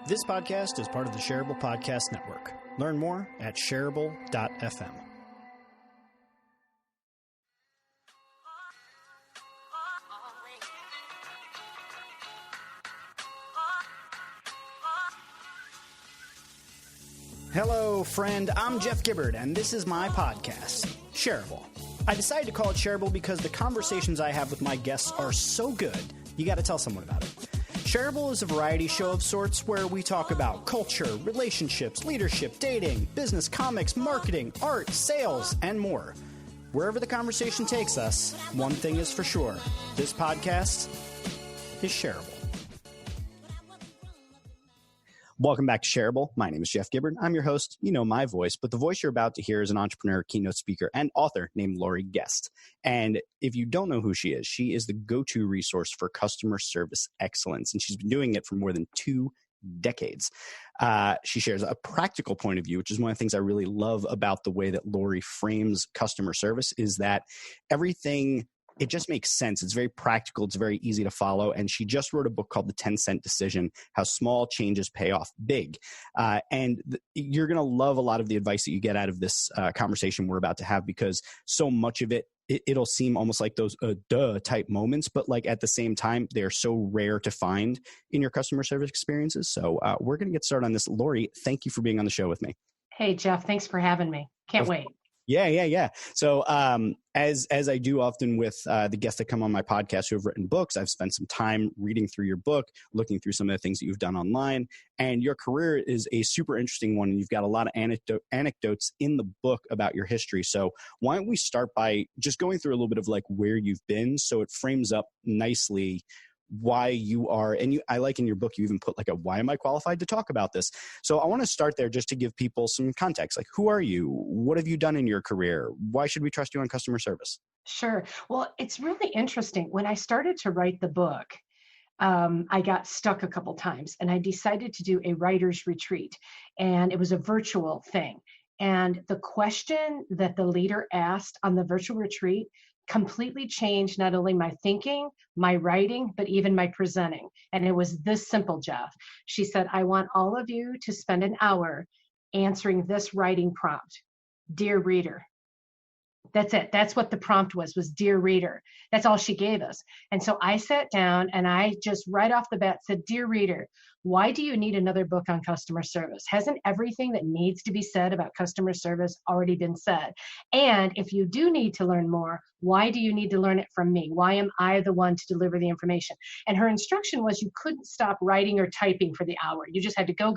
This podcast is part of the Shareable Podcast Network. Learn more at shareable.fm. Hello, friend. I'm Jeff Gibbard, and this is my podcast, Shareable. I decided to call it Shareable because the conversations I have with my guests are so good, you got to tell someone about it. Shareable is a variety show of sorts where we talk about culture, relationships, leadership, dating, business, comics, marketing, art, sales, and more. Wherever the conversation takes us, one thing is for sure. This podcast is shareable. Welcome back to Shareable. My name is Jeff Gibbard. I'm your host. You know my voice, but the voice you're about to hear is an entrepreneur, keynote speaker, and author named Laurie Guest. And if you don't know who she is the go-to resource for customer service excellence, and she's been doing it for more than 2 decades. She shares a practical point of view, which is one of the things I really love about the way that Laurie frames customer service, is that everything, it just makes sense. It's very practical. It's very easy to follow. And she just wrote a book called The 10-Cent Decision, How Small Changes Pay Off Big. You're going to love a lot of the advice that you get out of this conversation we're about to have, because so much of it'll seem almost like those duh type moments, but like at the same time, they're so rare to find in your customer service experiences. So we're going to get started on this. Laurie, thank you for being on the show with me. Hey, Jeff, thanks for having me. Can't wait. Yeah. So as I do often with the guests that come on my podcast who have written books, I've spent some time reading through your book, looking through some of the things that you've done online. And your career is a super interesting one. And you've got a lot of anecdotes in the book about your history. So why don't we start by just going through a little bit of like where you've been, so it frames up nicely why you are, and I like in your book, you even put like why am I qualified to talk about this? So I want to start there just to give people some context. Like, who are you? What have you done in your career? Why should we trust you on customer service? Sure. Well, it's really interesting. When I started to write the book, I got stuck a couple times, and I decided to do a writer's retreat, and it was a virtual thing. And the question that the leader asked on the virtual retreat completely changed not only my thinking, my writing, but even my presenting. And it was this simple, Jeff. She said, I want all of you to spend an hour answering this writing prompt. Dear reader. That's it. That's what the prompt was dear reader. That's all she gave us. And so I sat down and I just right off the bat said, dear reader, why do you need another book on customer service? Hasn't everything that needs to be said about customer service already been said? And if you do need to learn more, why do you need to learn it from me? Why am I the one to deliver the information? And her instruction was you couldn't stop writing or typing for the hour. You just had to go,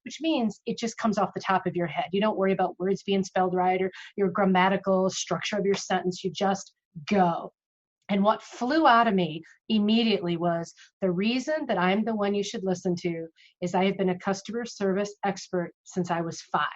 which means it just comes off the top of your head. You don't worry about words being spelled right or your grammatical structure of your sentence. You just go. And what flew out of me immediately was the reason that I'm the one you should listen to is I have been a customer service expert since I was 5.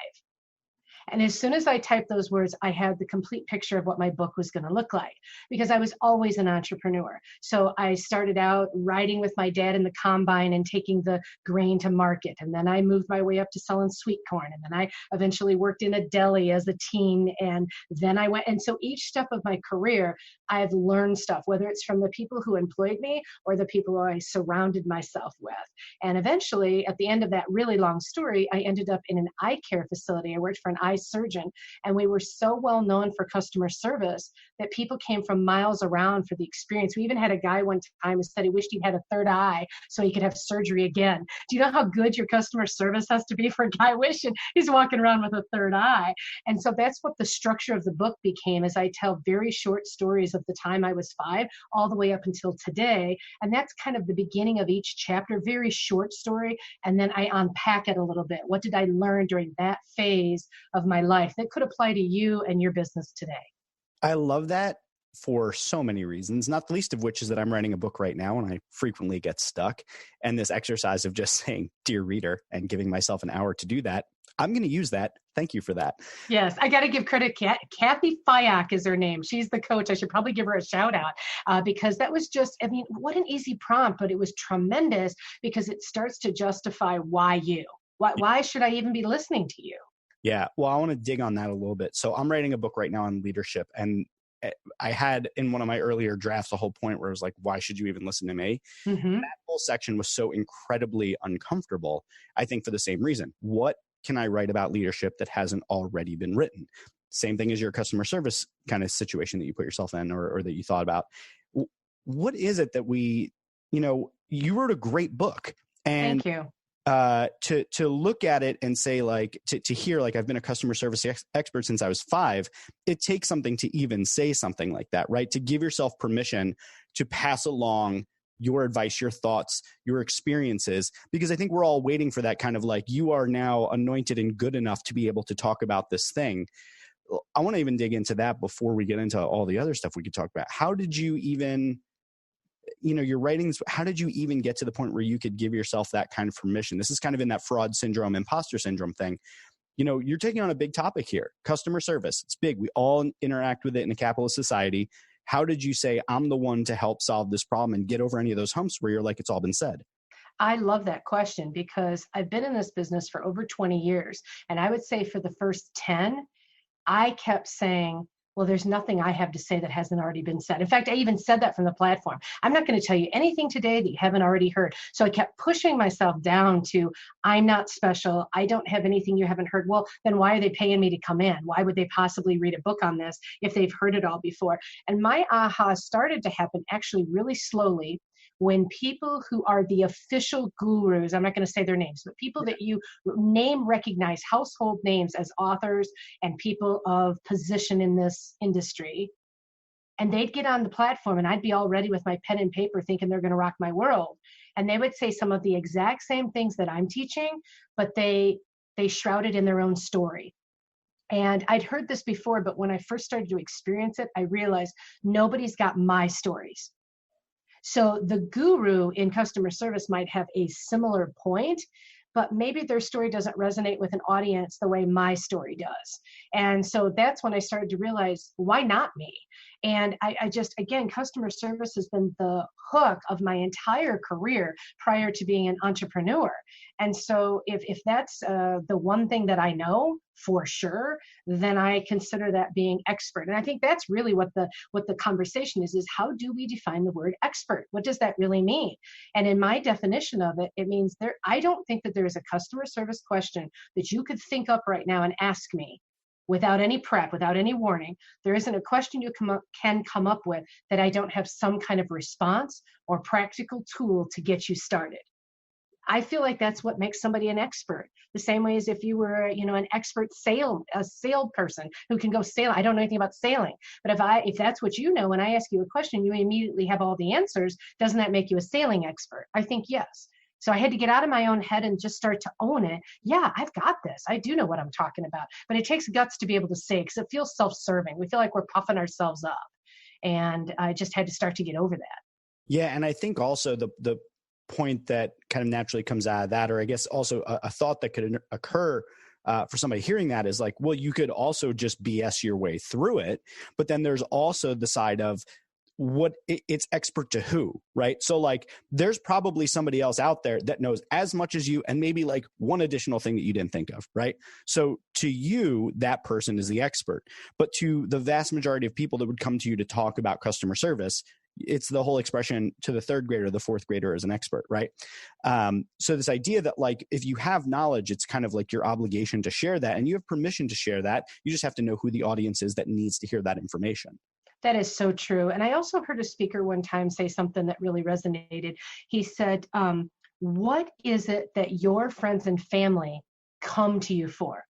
And as soon as I typed those words, I had the complete picture of what my book was going to look like, because I was always an entrepreneur. So I started out riding with my dad in the combine and taking the grain to market. And then I moved my way up to selling sweet corn. And then I eventually worked in a deli as a teen. And then I went. And so each step of my career, I've learned stuff, whether it's from the people who employed me or the people who I surrounded myself with. And eventually, at the end of that really long story, I ended up in an eye care facility. I worked for an eye surgeon, and we were so well known for customer service that people came from miles around for the experience. We even had a guy one time who said he wished he had a third eye so he could have surgery again. Do you know how good your customer service has to be for a guy wishing he's walking around with a third eye? And so that's what the structure of the book became, as I tell very short stories of the time I was 5 all the way up until today. And that's kind of the beginning of each chapter, very short story. And then I unpack it a little bit. What did I learn during that phase of my life that could apply to you and your business today? I love that for so many reasons, not the least of which is that I'm writing a book right now and I frequently get stuck. And this exercise of just saying, dear reader, and giving myself an hour to do that, I'm going to use that. Thank you for that. Yes, I got to give credit. Kathy Fyack is her name. She's the coach. I should probably give her a shout out because that was just, I mean, what an easy prompt, but it was tremendous because it starts to justify why you. Why should I even be listening to you? Yeah. Well, I want to dig on that a little bit. So I'm writing a book right now on leadership, and I had in one of my earlier drafts a whole point where it was like, why should you even listen to me? Mm-hmm. That whole section was so incredibly uncomfortable, I think for the same reason. What can I write about leadership that hasn't already been written? Same thing as your customer service kind of situation that you put yourself in or that you thought about. What is it that you wrote a great book, and Thank you. To look at it and say, like, to hear, like, I've been a customer service expert since I was 5, it takes something to even say something like that, right? To give yourself permission to pass along your advice, your thoughts, your experiences, because I think we're all waiting for that kind of like, you are now anointed and good enough to be able to talk about this thing. I want to even dig into that before we get into all the other stuff we could talk about. How did you even, your writings, how did you even get to the point where you could give yourself that kind of permission? This is kind of in that fraud syndrome, imposter syndrome thing. You're taking on a big topic here. Customer service. It's big. We all interact with it in a capitalist society. How did you say, I'm the one to help solve this problem and get over any of those humps where you're like, it's all been said? I love that question because I've been in this business for over 20 years. And I would say for the first 10, I kept saying, well, there's nothing I have to say that hasn't already been said. In fact, I even said that from the platform. I'm not going to tell you anything today that you haven't already heard. So I kept pushing myself down to, I'm not special. I don't have anything you haven't heard. Well, then why are they paying me to come in? Why would they possibly read a book on this if they've heard it all before? And my aha started to happen actually really slowly when people who are the official gurus, I'm not going to say their names, but people that you recognize, household names as authors and people of position in this industry, and they'd get on the platform and I'd be all ready with my pen and paper thinking they're going to rock my world. And they would say some of the exact same things that I'm teaching, but they shrouded in their own story. And I'd heard this before, but when I first started to experience it, I realized nobody's got my stories. So the guru in customer service might have a similar point, but maybe their story doesn't resonate with an audience the way my story does. And so that's when I started to realize, why not me? And I just, again, customer service has been the hook of my entire career prior to being an entrepreneur. And so if that's the one thing that I know for sure, then I consider that being expert. And I think that's really what the conversation is how do we define the word expert? What does that really mean? And in my definition of it, it means I don't think that there's a customer service question that you could think up right now and ask me without any prep, without any warning. There isn't a question you can come up with that I don't have some kind of response or practical tool to get you started. I feel like that's what makes somebody an expert. The same way as if you were, an expert sail person who can go sail. I don't know anything about sailing, but if that's what you know, and I ask you a question, you immediately have all the answers. Doesn't that make you a sailing expert? I think yes. So I had to get out of my own head and just start to own it. Yeah, I've got this. I do know what I'm talking about, but it takes guts to be able to say, because it feels self-serving. We feel like we're puffing ourselves up, and I just had to start to get over that. Yeah, and I think also the point that kind of naturally comes out of that, or I guess also a thought that could occur for somebody hearing that is like, well, you could also just BS your way through it. But then there's also the side of what it's expert to who, right? So like there's probably somebody else out there that knows as much as you and maybe like one additional thing that you didn't think of, right? So to you, that person is the expert. But to the vast majority of people that would come to you to talk about customer service, it's the whole expression to the third grader, the fourth grader is an expert, right? So this idea that like, if you have knowledge, it's kind of like your obligation to share that and you have permission to share that. You just have to know who the audience is that needs to hear that information. That is so true. And I also heard a speaker one time say something that really resonated. He said, what is it that your friends and family come to you for?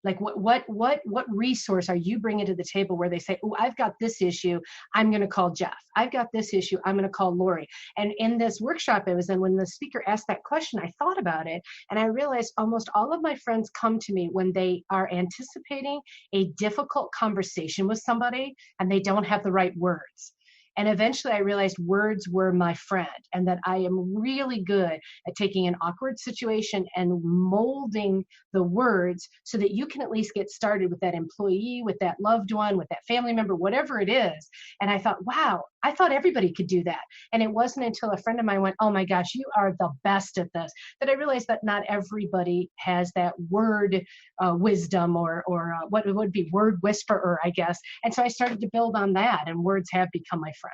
Like what resource are you bringing to the table where they say, oh, I've got this issue, I'm going to call Jeff. I've got this issue, I'm going to call Laurie. And in this workshop I was in, when the speaker asked that question, I thought about it and I realized almost all of my friends come to me when they are anticipating a difficult conversation with somebody and they don't have the right words. And eventually I realized words were my friend, and that I am really good at taking an awkward situation and molding the words so that you can at least get started with that employee, with that loved one, with that family member, whatever it is. And I thought, wow, I thought everybody could do that. And it wasn't until a friend of mine went, oh my gosh, you are the best at this, that I realized that not everybody has that word wisdom or what it would be, word whisperer, I guess. And so I started to build on that, and words have become my friend.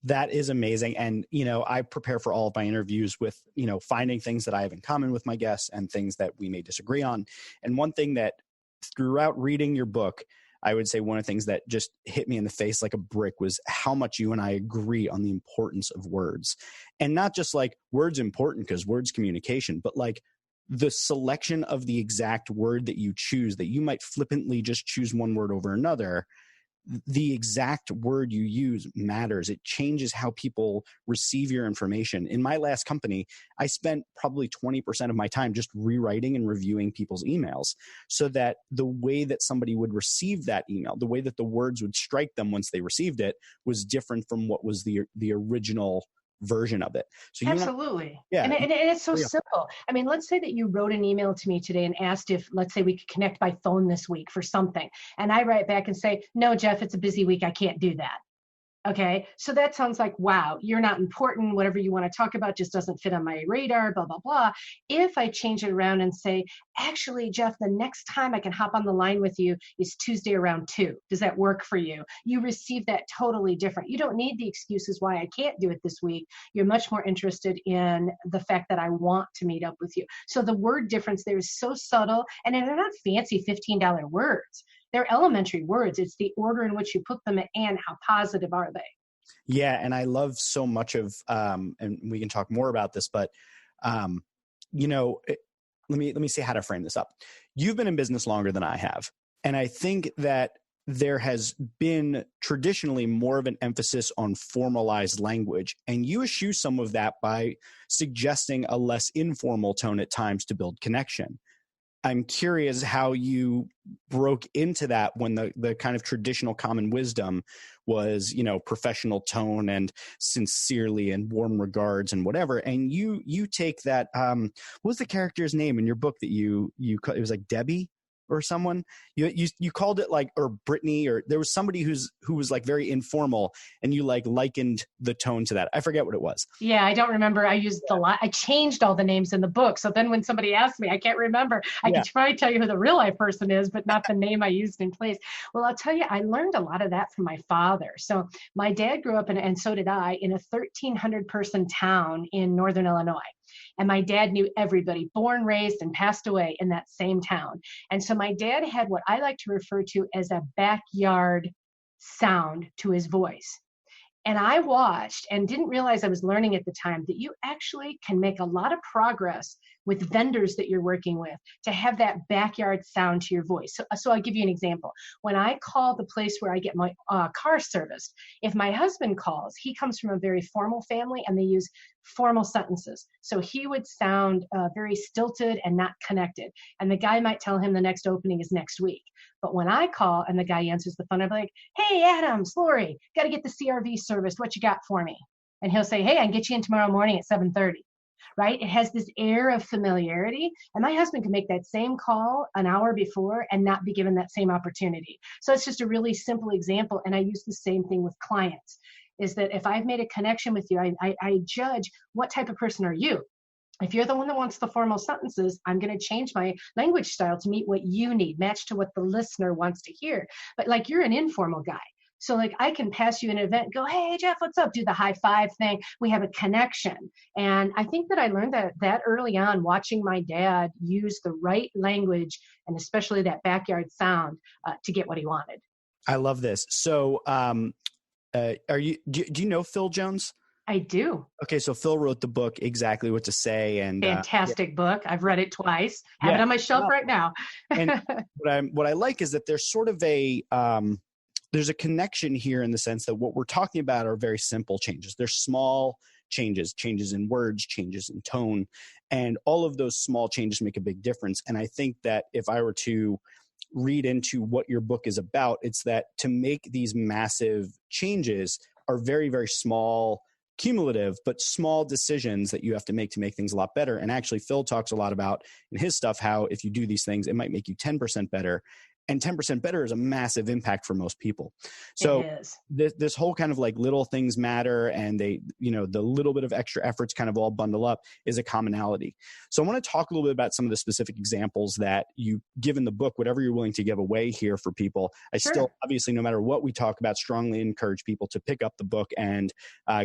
That is amazing. And, I prepare for all of my interviews with, finding things that I have in common with my guests and things that we may disagree on. And one thing that throughout reading your book, I would say one of the things that just hit me in the face like a brick was how much you and I agree on the importance of words. And not just like words important because words communication, but like the selection of the exact word that you choose, that you might flippantly just choose one word over another. The exact word you use matters. It changes how people receive your information. In my last company, I spent probably 20% of my time just rewriting and reviewing people's emails so that the way that somebody would receive that email, the way that the words would strike them once they received it, was different from what was the original version of it. So Absolutely. Yeah. And it's so simple. I mean, let's say that you wrote an email to me today and asked if, let's say, we could connect by phone this week for something. And I write back and say, no, Jeff, it's a busy week. I can't do that. Okay. So that sounds like, wow, you're not important. Whatever you want to talk about just doesn't fit on my radar, blah, blah, blah. If I change it around and say, actually, Jeff, the next time I can hop on the line with you is Tuesday around 2. Does that work for you? You receive that totally different. You don't need the excuses why I can't do it this week. You're much more interested in the fact that I want to meet up with you. So the word difference there is so subtle, and they're not fancy $15 words. They're elementary words. It's the order in which you put them and how positive are they. Yeah. And I love so much of, and we can talk more about this, but, let me see how to frame this up. You've been in business longer than I have. And I think that there has been traditionally more of an emphasis on formalized language. And you eschew some of that by suggesting a less informal tone at times to build connection. I'm curious how you broke into that when the kind of traditional common wisdom was, professional tone and sincerely and warm regards and whatever. And you take that, what was the character's name in your book that it was like Debbie or someone you called it like, or Brittany, or there was somebody who was like very informal, and you like likened the tone to that. I forget what it was. Yeah, I don't remember. I used I changed all the names in the book. So then when somebody asks me, I can't remember. I can try to tell you who the real life person is, but not the name I used in place. Well, I'll tell you, I learned a lot of that from my father. So my dad grew up and so did I, in a 1,300 person town in Northern Illinois. And my dad knew everybody, born, raised, and passed away in that same town. And so my dad had what I like to refer to as a backyard sound to his voice. And I watched and didn't realize I was learning at the time that you actually can make a lot of progress with vendors that you're working with to have that backyard sound to your voice. So I'll give you an example. When I call the place where I get my car serviced, if my husband calls, he comes from a very formal family and they use formal sentences. So he would sound very stilted and not connected. And the guy might tell him the next opening is next week. But when I call and the guy answers the phone, I'm like, hey, Adams, Laurie, got to get the CRV serviced. What you got for me? And he'll say, hey, I can get you in tomorrow morning at 7:30. Right? It has this air of familiarity. And my husband can make that same call an hour before and not be given that same opportunity. So it's just a really simple example. And I use the same thing with clients, is that if I've made a connection with you, I judge what type of person are you. If you're the one that wants the formal sentences, I'm going to change my language style to meet what you need, match to what the listener wants to hear. But like, you're an informal guy. So like, I can pass you an event, go, hey, Jeff, what's up? Do the high five thing. We have a connection. And I think that I learned that early on, watching my dad use the right language and especially that backyard sound to get what he wanted. I love this. So do you know Phil Jones? I do. Okay, so Phil wrote the book, Exactly What to Say, and fantastic book. I've read it twice. Have it on my shelf right now. And what I like is that there's sort of there's a connection here in the sense that what we're talking about are very simple changes. They're small changes in words, changes in tone, and all of those small changes make a big difference. And I think that if I were to read into what your book is about, it's that to make these massive changes are very, very small, cumulative, but small decisions that you have to make things a lot better. And actually, Phil talks a lot about in his stuff how if you do these things, it might make you 10% better. And 10% better is a massive impact for most people. So this whole kind of like little things matter, and they, the little bit of extra efforts kind of all bundle up is a commonality. So I want to talk a little bit about some of the specific examples that you give in the book, whatever you're willing to give away here for people. I still, obviously, no matter what we talk about, strongly encourage people to pick up the book and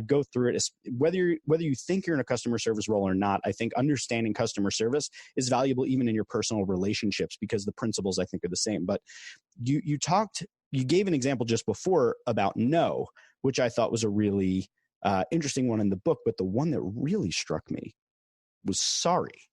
go through it. Whether you think you're in a customer service role or not, I think understanding customer service is valuable even in your personal relationships, because the principles I think are the same. But you gave an example just before about no, which I thought was a really interesting one in the book. But the one that really struck me was sorry.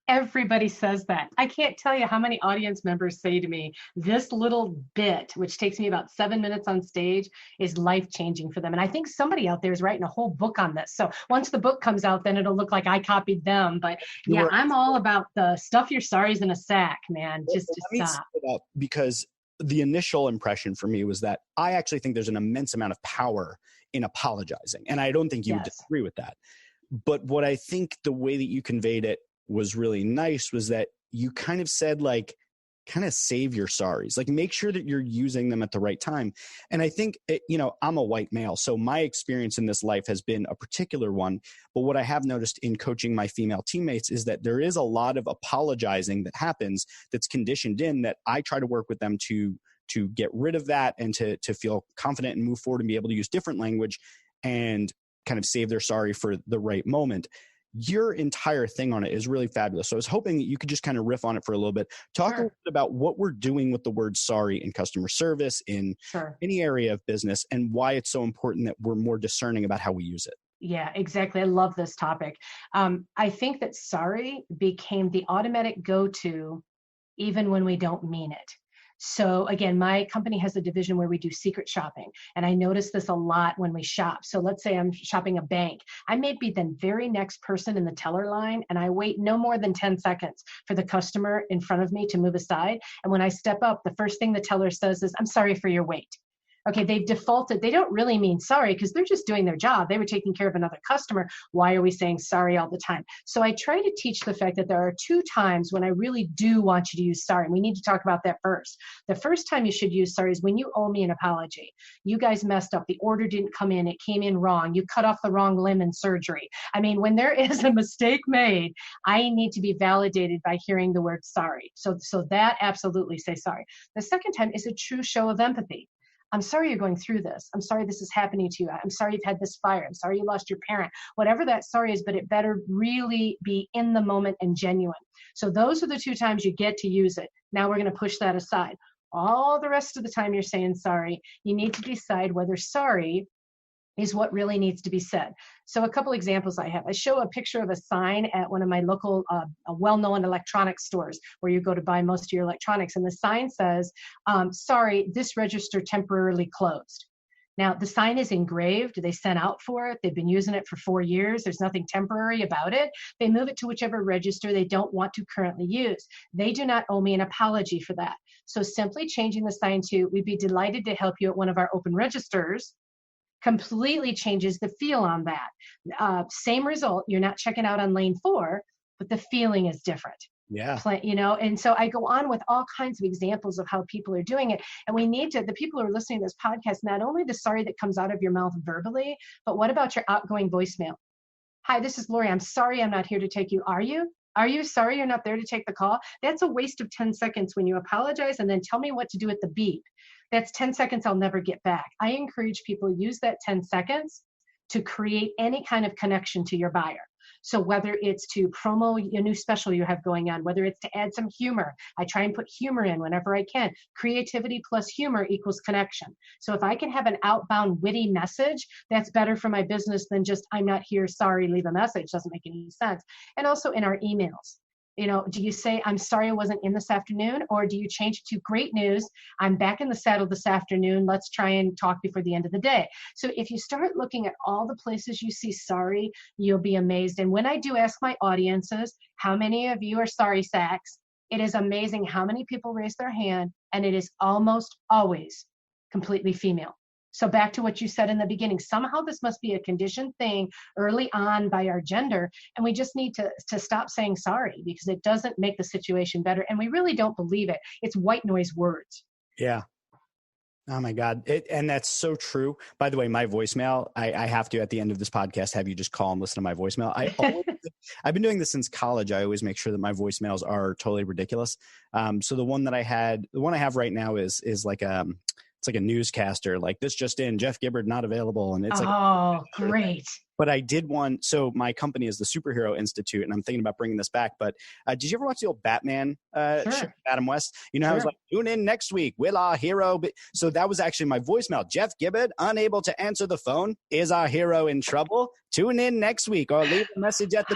Everybody says that. I can't tell you how many audience members say to me, this little bit, which takes me about 7 minutes on stage, is life-changing for them. And I think somebody out there is writing a whole book on this. So once the book comes out, then it'll look like I copied them. But yeah, I'm all about the stuff your sorries in a sack, man. Just to stop. Because the initial impression for me was that I actually think there's an immense amount of power in apologizing. And I don't think you would disagree with that. But what I think the way that you conveyed it was really nice was that you kind of said, like, kind of save your sorries, like make sure that you're using them at the right time. And I think, I'm a white male, so my experience in this life has been a particular one. But what I have noticed in coaching my female teammates is that there is a lot of apologizing that happens that's conditioned in, that I try to work with them to get rid of that and to feel confident and move forward and be able to use different language and kind of save their sorry for the right moment. Your entire thing on it is really fabulous. So I was hoping that you could just kind of riff on it for a little bit. Talk a little bit about what we're doing with the word sorry in customer service, in any area of business, and why it's so important that we're more discerning about how we use it. Yeah, exactly. I love this topic. I think that sorry became the automatic go-to even when we don't mean it. So again, my company has a division where we do secret shopping. And I notice this a lot when we shop. So let's say I'm shopping a bank. I may be the very next person in the teller line, and I wait no more than 10 seconds for the customer in front of me to move aside. And when I step up, the first thing the teller says is, "I'm sorry for your wait." Okay, they've defaulted. They don't really mean sorry because they're just doing their job. They were taking care of another customer. Why are we saying sorry all the time? So I try to teach the fact that there are 2 times when I really do want you to use sorry. We need to talk about that first. The first time you should use sorry is when you owe me an apology. You guys messed up. The order didn't come in. It came in wrong. You cut off the wrong limb in surgery. I mean, when there is a mistake made, I need to be validated by hearing the word sorry. So that absolutely say sorry. The second time is a true show of empathy. I'm sorry you're going through this. I'm sorry this is happening to you. I'm sorry you've had this fire. I'm sorry you lost your parent. Whatever that sorry is, but it better really be in the moment and genuine. So those are the 2 times you get to use it. Now we're going to push that aside. All the rest of the time you're saying sorry, you need to decide whether sorry is what really needs to be said. So a couple examples I have. I show a picture of a sign at one of my local well-known electronics stores where you go to buy most of your electronics. And the sign says, sorry, this register temporarily closed. Now, the sign is engraved. They sent out for it. They've been using it for 4 years. There's nothing temporary about it. They move it to whichever register they don't want to currently use. They do not owe me an apology for that. So simply changing the sign to, "We'd be delighted to help you at one of our open registers," completely changes the feel on that. Same result. You're not checking out on lane 4, but the feeling is different. Yeah. And so I go on with all kinds of examples of how people are doing it. And we need to, the people who are listening to this podcast, not only the sorry that comes out of your mouth verbally, but what about your outgoing voicemail? "Hi, this is Laurie. I'm sorry I'm not here to take you. Are you? Are you sorry you're not there to take the call?" That's a waste of 10 seconds when you apologize and then tell me what to do at the beep. That's 10 seconds I'll never get back. I encourage people to use that 10 seconds to create any kind of connection to your buyer. So whether it's to promo a new special you have going on, whether it's to add some humor, I try and put humor in whenever I can. Creativity plus humor equals connection. So if I can have an outbound witty message, that's better for my business than just, "I'm not here, sorry, leave a message." Doesn't make any sense. And also in our emails. Do you say, "I'm sorry I wasn't in this afternoon," or do you change it to, "Great news, I'm back in the saddle this afternoon. Let's try and talk before the end of the day." So if you start looking at all the places you see sorry, you'll be amazed. And when I do ask my audiences, how many of you are sorry sacks, it is amazing how many people raise their hand, and it is almost always completely female. So back to what you said in the beginning, somehow this must be a conditioned thing early on by our gender. And we just need to stop saying sorry, because it doesn't make the situation better. And we really don't believe it. It's white noise words. Yeah. Oh my God. And that's so true. By the way, my voicemail, I have to, at the end of this podcast, have you just call and listen to my voicemail. I've been doing this since college. I always make sure that my voicemails are totally ridiculous. So the one I have right now is like, it's like a newscaster, like this just in, Jeff Gibbard not available. And it's like, oh, great. But I did one. So my company is the Superhero Institute, and I'm thinking about bringing this back. But did you ever watch the old Batman show, Adam West? You know, I was like, tune in next week. Will our hero be? So that was actually my voicemail. Jeff Gibbard, unable to answer the phone. Is our hero in trouble? Tune in next week or leave a message at the.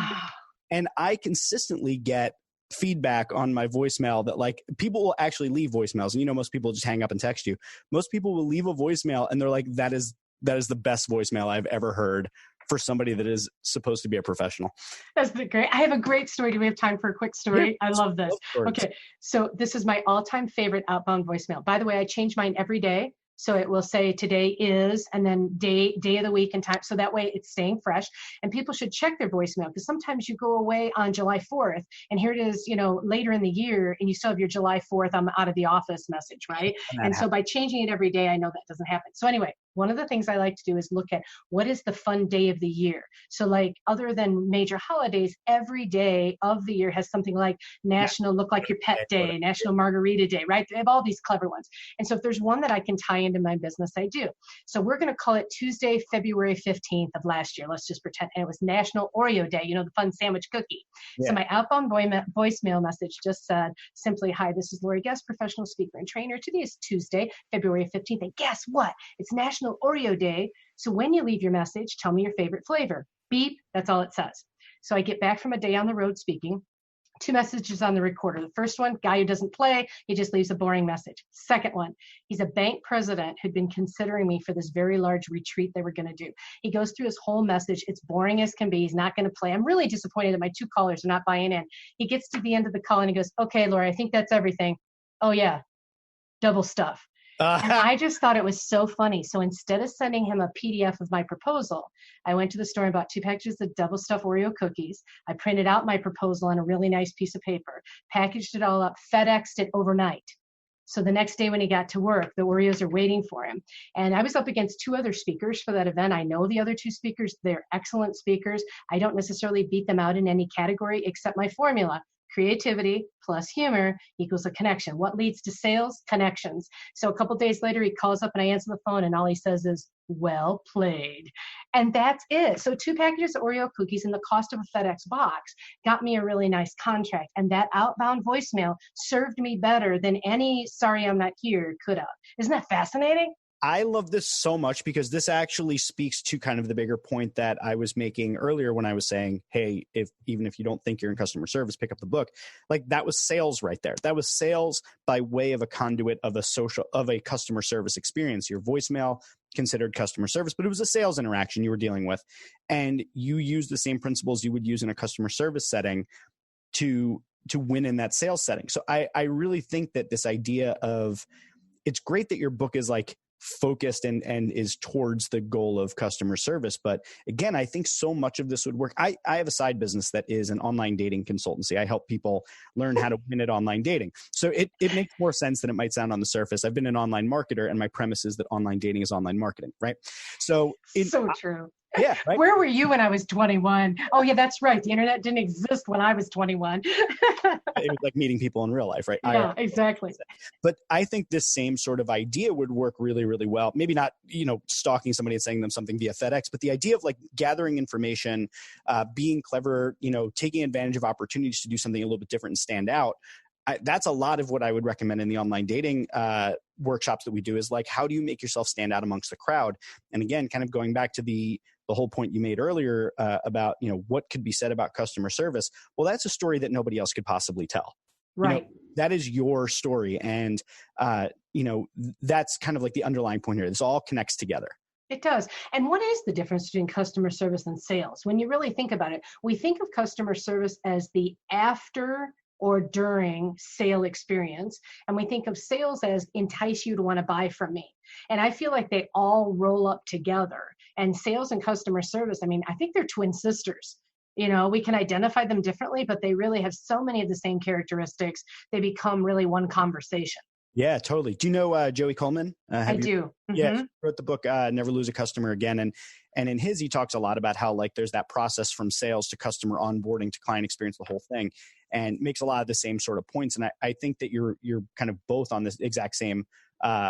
And I consistently get feedback on my voicemail that like people will actually leave voicemails. And you know, most people just hang up and text you. Most people will leave a voicemail and they're like, that is the best voicemail I've ever heard for somebody that is supposed to be a professional. That's great. I have a great story. Do we have time for a quick story? Yeah, I love this. Okay. So this is my all-time favorite outbound voicemail. By the way, I change mine every day. So it will say today is, and then day of the week and time. So that way it's staying fresh. And people should check their voicemail, because sometimes you go away on July 4th and here it is, you know, later in the year and you still have your July 4th, I'm out of the office message, right? And so by changing it every day, I know that doesn't happen. So anyway, one of the things I like to do is look at what is the fun day of the year. So like other than major holidays, every day of the year has something like National Look Like Your Pet Day, National Margarita Day, right? They have all these clever ones. And so if there's one that I can tie into my business, I do. So we're going to call it Tuesday, February 15th of last year. Let's just pretend. And it was National Oreo Day, you know, the fun sandwich cookie. Yeah. So my outbound voicemail message just said simply, hi, this is Laurie Guest, professional speaker and trainer. Today is Tuesday, February 15th. And guess what? It's National Oreo Day. So when you leave your message, tell me your favorite flavor. Beep. That's all it says. So I get back from a day on the road speaking. 2 messages on the recorder. The first one, guy who doesn't play, he just leaves a boring message. Second one, he's a bank president who'd been considering me for this very large retreat they were going to do. He goes through his whole message. It's boring as can be. He's not going to play. I'm really disappointed that my 2 callers are not buying in. He gets to the end of the call and he goes, okay, Laurie, I think that's everything. Oh yeah, double stuff. And I just thought it was so funny. So instead of sending him a PDF of my proposal, I went to the store and bought 2 packages of double stuffed Oreo cookies. I printed out my proposal on a really nice piece of paper, packaged it all up, FedExed it overnight. So the next day when he got to work, the Oreos are waiting for him. And I was up against 2 other speakers for that event. I know the other 2 speakers. They're excellent speakers. I don't necessarily beat them out in any category except my formula. Creativity plus humor equals a connection. What leads to sales? Connections. So a couple days later, he calls up and I answer the phone and all he says is, well played. And that's it. So 2 packages of Oreo cookies and the cost of a FedEx box got me a really nice contract. And that outbound voicemail served me better than any sorry I'm not here could have. Isn't that fascinating? I love this so much because this actually speaks to kind of the bigger point that I was making earlier when I was saying, hey, even if you don't think you're in customer service, pick up the book. Like that was sales right there. That was sales by way of a conduit of a customer service experience. Your voicemail considered customer service, but it was a sales interaction you were dealing with. And you use the same principles you would use in a customer service setting to win in that sales setting. So I really think that this idea of, it's great that your book is like focused and is towards the goal of customer service. But again, I think so much of this would work. I have a side business that is an online dating consultancy. I help people learn how to win at online dating. So it makes more sense than it might sound on the surface. I've been an online marketer and my premise is that online dating is online marketing, right? So true. Yeah. Right? Where were you when I was 21? Oh yeah, that's right. The internet didn't exist when I was 21. It was like meeting people in real life, right? Yeah, exactly. But I think this same sort of idea would work really, really well. Maybe not, stalking somebody and saying them something via FedEx, but the idea of like gathering information, being clever, taking advantage of opportunities to do something a little bit different and stand out. That's a lot of what I would recommend in the online dating workshops that we do is like, how do you make yourself stand out amongst the crowd? And again, kind of going back to the whole point you made earlier about, what could be said about customer service. Well, that's a story that nobody else could possibly tell. Right. That is your story. And, that's kind of like the underlying point here. This all connects together. It does. And what is the difference between customer service and sales? When you really think about it, we think of customer service as the after or during sale experience. And we think of sales as entice you to want to buy from me. And I feel like they all roll up together. And sales and customer service, I mean, I think they're twin sisters. We can identify them differently, but they really have so many of the same characteristics. They become really one conversation. Yeah, totally. Do you know Joey Coleman? I do. Yeah, he wrote the book Never Lose a Customer Again. And in his, he talks a lot about how like there's that process from sales to customer onboarding to client experience, the whole thing, and makes a lot of the same sort of points. And I think that you're kind of both on this exact same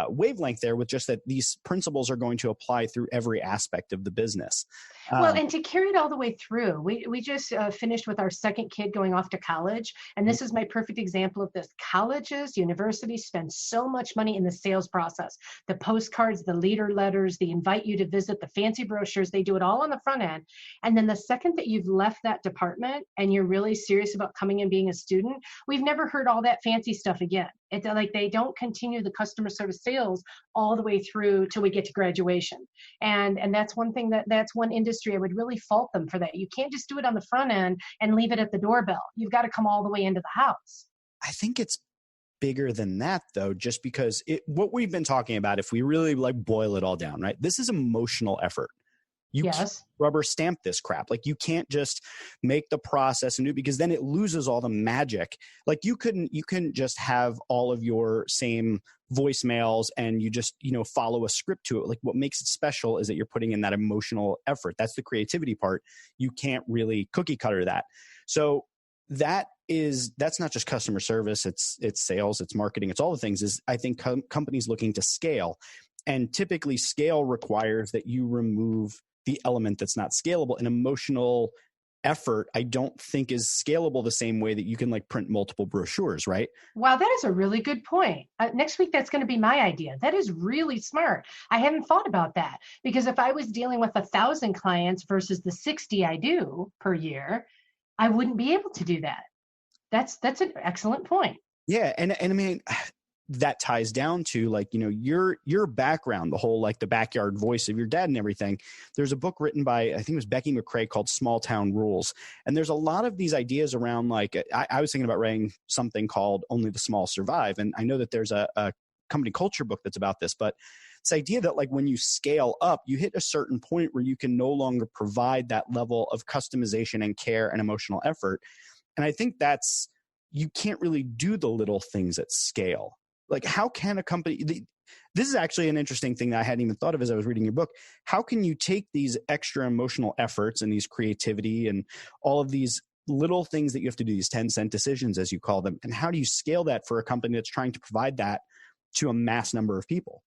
wavelength there, with just that these principles are going to apply through every aspect of the business. Well, and to carry it all the way through, we just finished with our second kid going off to college. And this is my perfect example of this. Colleges, universities spend so much money in the sales process. The postcards, the leader letters, they invite you to visit, the fancy brochures, they do it all on the front end. And then the second that you've left that department and you're really serious about coming and being a student, we've never heard all that fancy stuff again. It's like they don't continue the customer service sales all the way through till we get to graduation. And that's one thing that's one industry I would really fault them for that. You can't just do it on the front end and leave it at the doorbell. You've got to come all the way into the house. I think it's bigger than that, though, just because what we've been talking about, if we really like boil it all down, right? This is emotional effort. You can't rubber stamp this crap. Like you can't just make the process new, because then it loses all the magic. Like you couldn't just have all of your same voicemails and you just, follow a script to it. Like what makes it special is that you're putting in that emotional effort. That's the creativity part. You can't really cookie cutter that. So that's not just customer service. It's sales, it's marketing, it's all the things. Is I think companies looking to scale, and typically scale requires that you remove the element that's not scalable. An emotional effort, I don't think is scalable the same way that you can like print multiple brochures, right? Wow, that is a really good point. Next week, that's going to be my idea. That is really smart. I hadn't thought about that, because if I was dealing with 1,000 clients versus the 60 I do per year, I wouldn't be able to do that. That's an excellent point. Yeah. And I mean, that ties down to like, your background, the whole, like the backyard voice of your dad and everything. There's a book written by, I think it was Becky McCrae, called Small Town Rules. And there's a lot of these ideas around, like, I was thinking about writing something called Only the Small Survive. And I know that there's a company culture book that's about this, but this idea that like when you scale up, you hit a certain point where you can no longer provide that level of customization and care and emotional effort. And I think you can't really do the little things at scale. Like, how can a company, this is actually an interesting thing that I hadn't even thought of as I was reading your book. How can you take these extra emotional efforts and these creativity and all of these little things that you have to do, these 10-cent decisions, as you call them, and how do you scale that for a company that's trying to provide that to a mass number of people?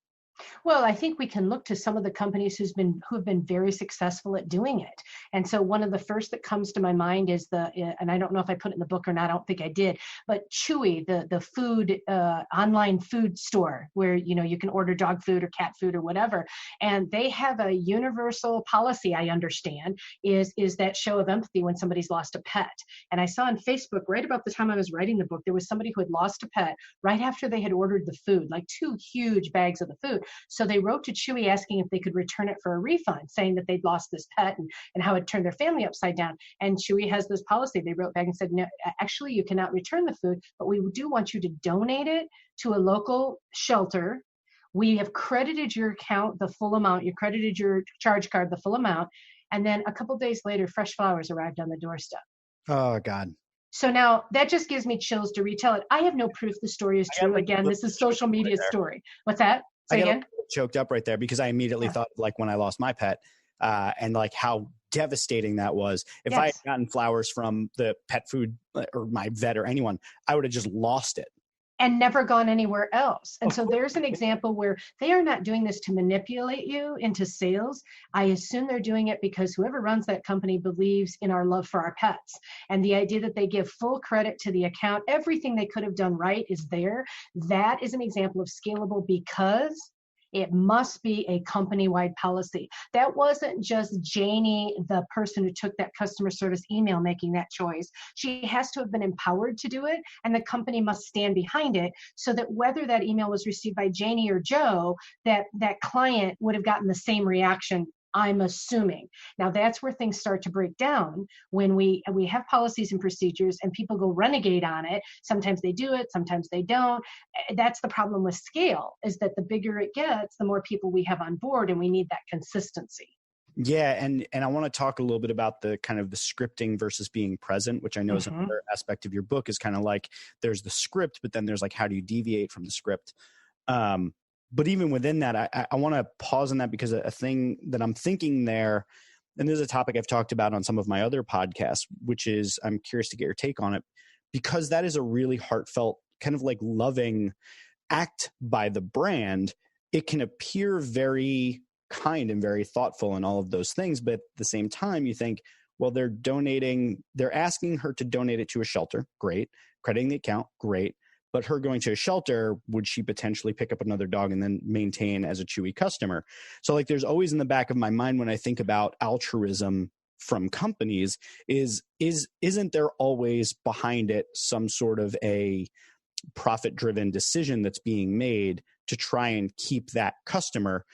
Well, I think we can look to some of the companies who have been very successful at doing it. And so one of the first that comes to my mind is and I don't know if I put it in the book or not, I don't think I did, but Chewy, the food, online food store where, you can order dog food or cat food or whatever. And they have a universal policy, I understand, is that show of empathy when somebody's lost a pet. And I saw on Facebook right about the time I was writing the book, there was somebody who had lost a pet right after they had ordered the food, like 2 huge bags of the food. So they wrote to Chewy asking if they could return it for a refund, saying that they'd lost this pet and how it turned their family upside down. And Chewy has this policy. They wrote back and said, no, actually, you cannot return the food, but we do want you to donate it to a local shelter. We have credited your account the full amount. You credited your charge card the full amount. And then a couple of days later, fresh flowers arrived on the doorstep. Oh, God. So now that just gives me chills to retell it. I have no proof the story is true. Again, this is social media story. What's that? Say again? Choked up right there, because I immediately thought of like when I lost my pet and like how devastating that was. If I had gotten flowers from the pet food or my vet or anyone, I would have just lost it. And never gone anywhere else. And so there's an example where they are not doing this to manipulate you into sales. I assume they're doing it because whoever runs that company believes in our love for our pets. And the idea that they give full credit to the account, everything they could have done right is there. That is an example of scalable because it must be a company-wide policy. That wasn't just Janie, the person who took that customer service email, making that choice. She has to have been empowered to do it, and the company must stand behind it so that whether that email was received by Janie or Joe, that client would have gotten the same reaction I'm assuming. Now that's where things start to break down when we have policies and procedures and people go renegade on it. Sometimes they do it, sometimes they don't. That's the problem with scale, is that the bigger it gets, the more people we have on board, and we need that consistency. Yeah. And I want to talk a little bit about the kind of the scripting versus being present, which I know is another aspect of your book, is kind of like there's the script, but then there's like, how do you deviate from the script? But even within that, I want to pause on that, because a thing that I'm thinking there, and this is a topic I've talked about on some of my other podcasts, which is, I'm curious to get your take on it, because that is a really heartfelt kind of like loving act by the brand. It can appear very kind and very thoughtful and all of those things. But at the same time, you think, well, they're asking her to donate it to a shelter. Great. Crediting the account. Great. But her going to a shelter, would she potentially pick up another dog and then maintain as a Chewy customer? So like, there's always in the back of my mind when I think about altruism from companies isn't there always behind it some sort of a profit-driven decision that's being made to try and keep that customer?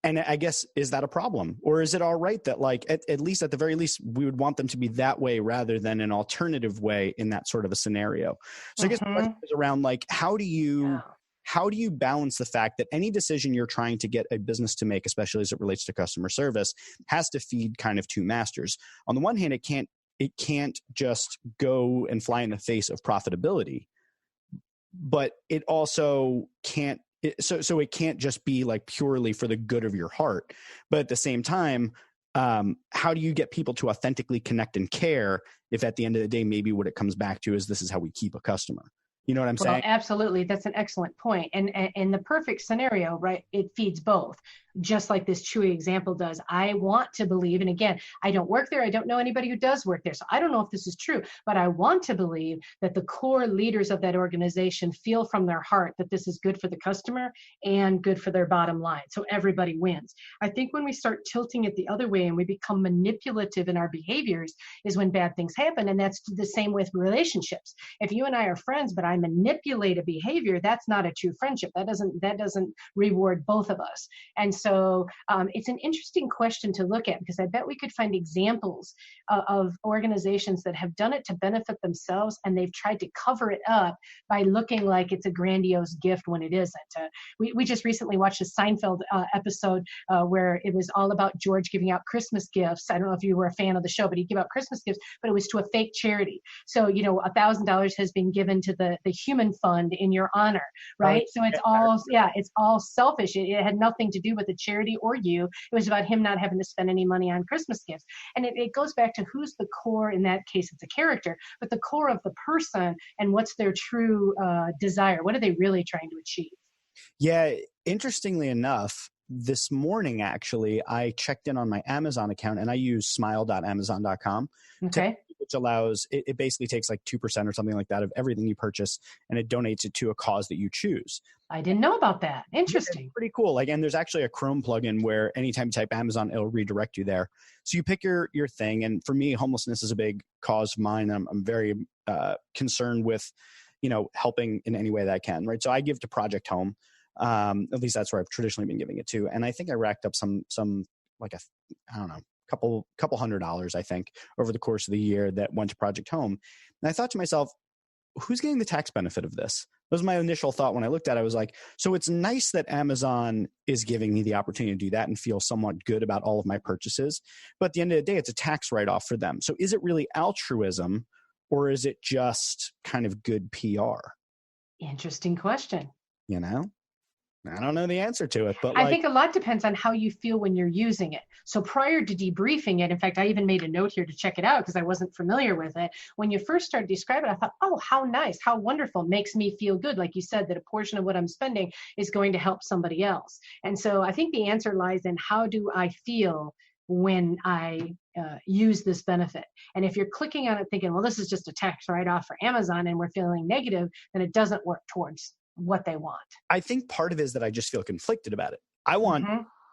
And I guess, is that a problem? Or is it all right that like, at least at the very least, we would want them to be that way rather than an alternative way in that sort of a scenario? So I guess the question is around like, how do you balance the fact that any decision you're trying to get a business to make, especially as it relates to customer service, has to feed kind of two masters? On the one hand, it can't just go and fly in the face of profitability, but it also can't. So it can't just be like purely for the good of your heart. But at the same time, how do you get people to authentically connect and care if at the end of the day, maybe what it comes back to is this is how we keep a customer? You know what I'm saying? Absolutely. That's an excellent point. And in the perfect scenario, right, it feeds both, just like this Chewy example does. I want to believe, and again, I don't work there. I don't know anybody who does work there. So I don't know if this is true, but I want to believe that the core leaders of that organization feel from their heart that this is good for the customer and good for their bottom line. So everybody wins. I think when we start tilting it the other way and we become manipulative in our behaviors is when bad things happen. And that's the same with relationships. If you and I are friends, but I manipulate a behavior, that's not a true friendship. That doesn't reward both of us. And so it's an interesting question to look at, because I bet we could find examples of organizations that have done it to benefit themselves, and they've tried to cover it up by looking like it's a grandiose gift when it isn't. We just recently watched a Seinfeld episode where it was all about George giving out Christmas gifts. I don't know if you were a fan of the show, but he'd give out Christmas gifts, but it was to a fake charity. So, $1,000 has been given to the human fund in your honor, right? So it's all selfish. It had nothing to do with the charity or you. It was about him not having to spend any money on Christmas gifts. And it goes back to who's the core. In that case, it's a character, but the core of the person and what's their true desire. What are they really trying to achieve? Yeah. Interestingly enough, this morning, actually, I checked in on my Amazon account, and I use smile.amazon.com. Okay. Which allows, it basically takes like 2% or something like that of everything you purchase, and it donates it to a cause that you choose. I didn't know about that. Interesting. It's pretty cool. And there's actually a Chrome plugin where anytime you type Amazon, it'll redirect you there. So you pick your thing. And for me, homelessness is a big cause of mine. I'm very concerned with, helping in any way that I can. Right. So I give to Project Home. At least that's where I've traditionally been giving it to. And I think I racked up some like couple $100, I think, over the course of the year that went to Project Home. And I thought to myself, who's getting the tax benefit of this? That was my initial thought when I looked at it. I was like, so it's nice that Amazon is giving me the opportunity to do that and feel somewhat good about all of my purchases. But at the end of the day, it's a tax write-off for them. So is it really altruism, or is it just kind of good PR? Interesting question. I don't know the answer to it, but I think a lot depends on how you feel when you're using it. So prior to debriefing it, in fact, I even made a note here to check it out because I wasn't familiar with it. When you first started describing it, I thought, oh, how nice, how wonderful, makes me feel good. Like you said, that a portion of what I'm spending is going to help somebody else. And so I think the answer lies in how do I feel when I use this benefit. And if you're clicking on it thinking, well, this is just a tax write-off for Amazon and we're feeling negative, then it doesn't work towards what they want. I think part of it is that I just feel conflicted about it. I want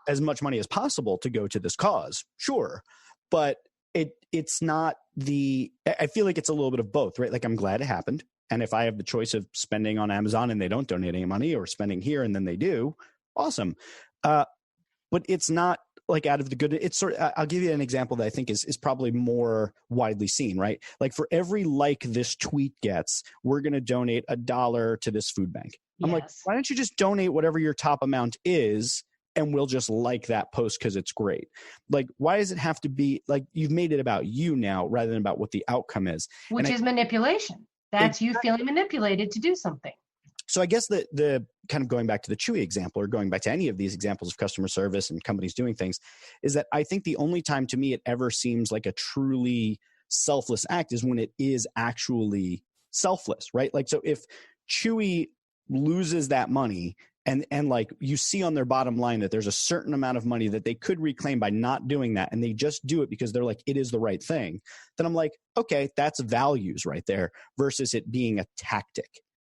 as much money as possible to go to this cause, sure, but it's not I feel like it's a little bit of both, right? Like, I'm glad it happened. And if I have the choice of spending on Amazon and they don't donate any money, or spending here and then they do, awesome. But it's not like out of the good, it's sort of, I'll give you an example that I think is probably more widely seen, right? Like for every like this tweet gets, we're going to donate $1 to this food bank. I'm like, why don't you just donate whatever your top amount is, and we'll just like that post because it's great. Like, why does it have to be like you've made it about you now rather than about what the outcome is? Which is manipulation. That's you feeling manipulated to do something. So I guess the kind of going back to the Chewy example, or going back to any of these examples of customer service and companies doing things, is that I think the only time to me it ever seems like a truly selfless act is when it is actually selfless, right? Like, so if Chewy loses that money and like you see on their bottom line that there's a certain amount of money that they could reclaim by not doing that, and they just do it because they're like, it is the right thing, then I'm like, okay, that's values right there versus it being a tactic.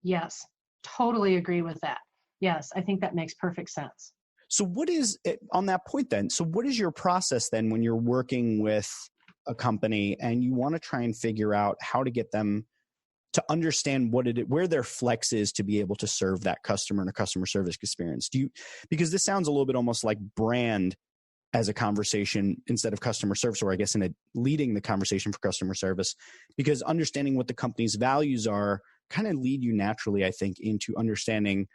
Yes, totally agree with that. Yes, I think that makes perfect sense. So what is, on that point then, so what is your process then when you're working with a company and you want to try and figure out how to get them to understand where their flex is to be able to serve that customer in a customer service experience? Because this sounds a little bit almost like brand as a conversation instead of customer service, or I guess leading the conversation for customer service, because understanding what the company's values are kind of lead you naturally, I think, into understanding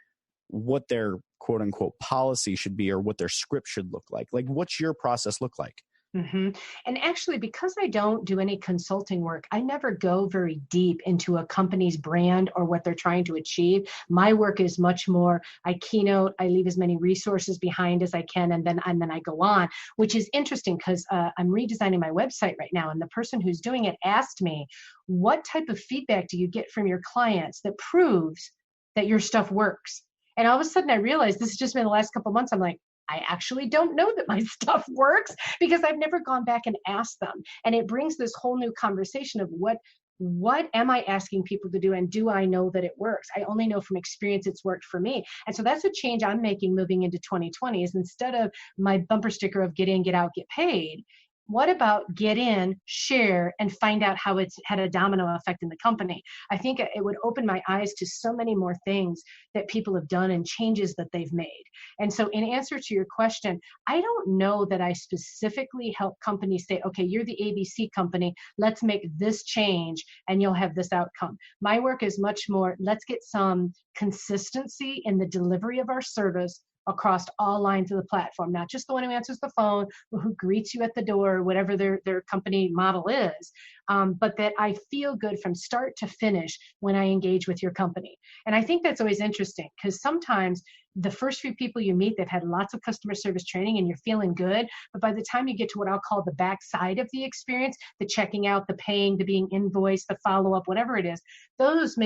what their quote unquote policy should be or what their script should look like. Like, what's your process look like? Mm-hmm. And actually, because I don't do any consulting work, I never go very deep into a company's brand or what they're trying to achieve. My work is much more, I keynote, I leave as many resources behind as I can, and then I go on, which is interesting because I'm redesigning my website right now. And the person who's doing it asked me, what type of feedback do you get from your clients that proves that your stuff works? And all of a sudden I realized, this has just been the last couple of months, I'm like, I actually don't know that my stuff works because I've never gone back and asked them. And it brings this whole new conversation of what am I asking people to do, and do I know that it works? I only know from experience it's worked for me. And so that's a change I'm making moving into 2020, is instead of my bumper sticker of get in, get out, get paid, what about get in, share, and find out how it's had a domino effect in the company? I think it would open my eyes to so many more things that people have done and changes that they've made. And so in answer to your question, I don't know that I specifically help companies say, okay, you're the ABC company, let's make this change and you'll have this outcome. My work is much more, let's get some consistency in the delivery of our service across all lines of the platform, not just the one who answers the phone or who greets you at the door, whatever their company model is, but that I feel good from start to finish when I engage with your company. And I think that's always interesting, because sometimes the first few people you meet, they've had lots of customer service training and you're feeling good, but by the time you get to what I'll call the backside of the experience, the checking out, the paying, the being invoiced, the follow-up, whatever it is, those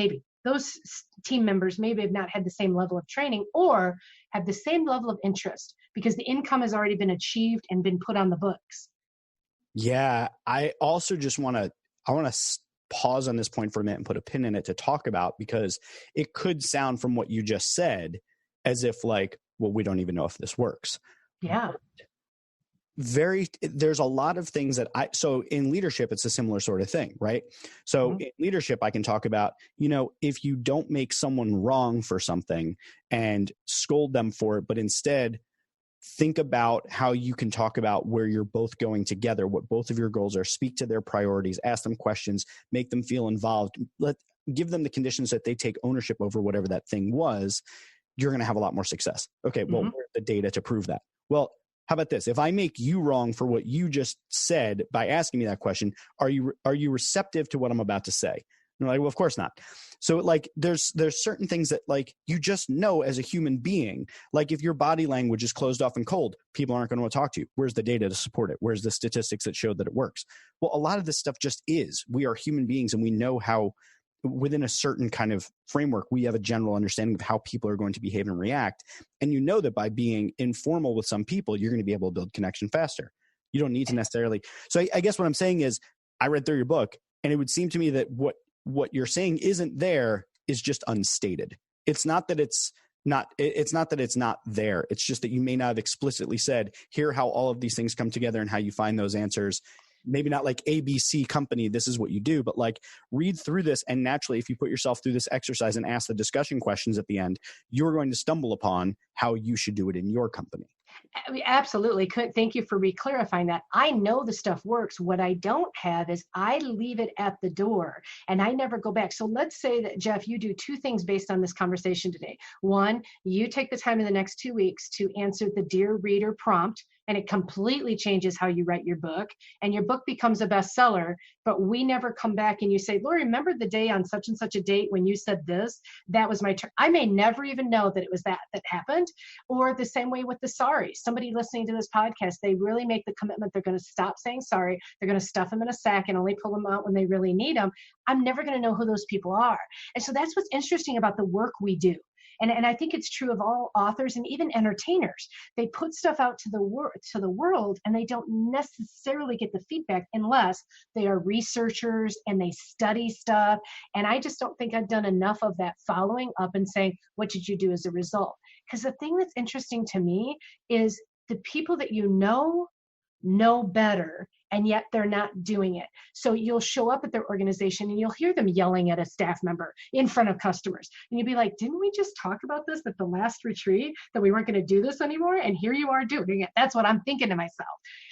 team members maybe have not had the same level of training or have the same level of interest because the income has already been achieved and been put on the books. Yeah, I also just want to pause on this point for a minute and put a pin in it to talk about, because it could sound from what you just said as if like, well, we don't even know if this works. Yeah. There's a lot of things that so in leadership, it's a similar sort of thing, right? So in leadership, I can talk about, if you don't make someone wrong for something and scold them for it, but instead think about how you can talk about where you're both going together, what both of your goals are, speak to their priorities, ask them questions, make them feel involved, give them the conditions that they take ownership over whatever that thing was, you're going to have a lot more success. Okay, well, where's the data to prove that? Well, how about this? If I make you wrong for what you just said by asking me that question, are you receptive to what I'm about to say? And they're like, well, of course not. So like, there's certain things that like, you just know as a human being, like if your body language is closed off and cold, people aren't going to want to talk to you. Where's the data to support it? Where's the statistics that show that it works? Well, a lot of this stuff just is. We are human beings and we know how, within a certain kind of framework, we have a general understanding of how people are going to behave and react. And you know that by being informal with some people, you're going to be able to build connection faster. You don't need to necessarily. So I guess what I'm saying is, I read through your book and it would seem to me that what you're saying isn't there is just unstated. It's not that it's not there. It's just that you may not have explicitly said, here how all of these things come together and how you find those answers. Maybe not like ABC company, this is what you do, but like read through this. And naturally, if you put yourself through this exercise and ask the discussion questions at the end, you're going to stumble upon how you should do it in your company. I mean, absolutely. Thank you for re-clarifying that. I know the stuff works. What I don't have is I leave it at the door and I never go back. So let's say that, Jeff, you do two things based on this conversation today. One, you take the time in the next 2 weeks to answer the Dear Reader prompt, and it completely changes how you write your book, and your book becomes a bestseller. But we never come back and you say, Laurie, remember the day on such and such a date when you said this? That was my turn. I may never even know that it was that happened. Or the same way with the sorry. Somebody listening to this podcast, they really make the commitment they're going to stop saying sorry. They're going to stuff them in a sack and only pull them out when they really need them. I'm never going to know who those people are. And so that's what's interesting about the work we do. And I think it's true of all authors and even entertainers. They put stuff out to the world, and they don't necessarily get the feedback unless they are researchers and they study stuff. And I just don't think I've done enough of that following up and saying, what did you do as a result? Because the thing that's interesting to me is the people that you know better, and yet they're not doing it. So you'll show up at their organization and you'll hear them yelling at a staff member in front of customers. And you'll be like, didn't we just talk about this at the last retreat, that we weren't going to do this anymore? And here you are doing it. That's what I'm thinking to myself.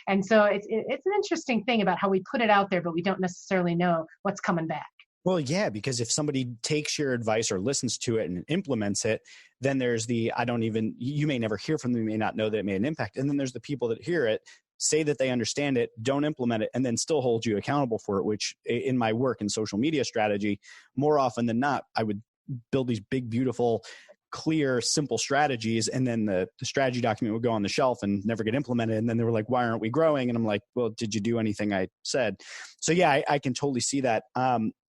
And so it's an interesting thing about how we put it out there, but we don't necessarily know what's coming back. Well, yeah, because if somebody takes your advice or listens to it and implements it, then there's you may never hear from them, you may not know that it made an impact. And then there's the people that hear it, say that they understand it, don't implement it, and then still hold you accountable for it, which in my work in social media strategy, more often than not, I would build these big, beautiful, clear, simple strategies. And then the strategy document would go on the shelf and never get implemented. And then they were like, why aren't we growing? And I'm like, well, did you do anything I said? So yeah, I can totally see that.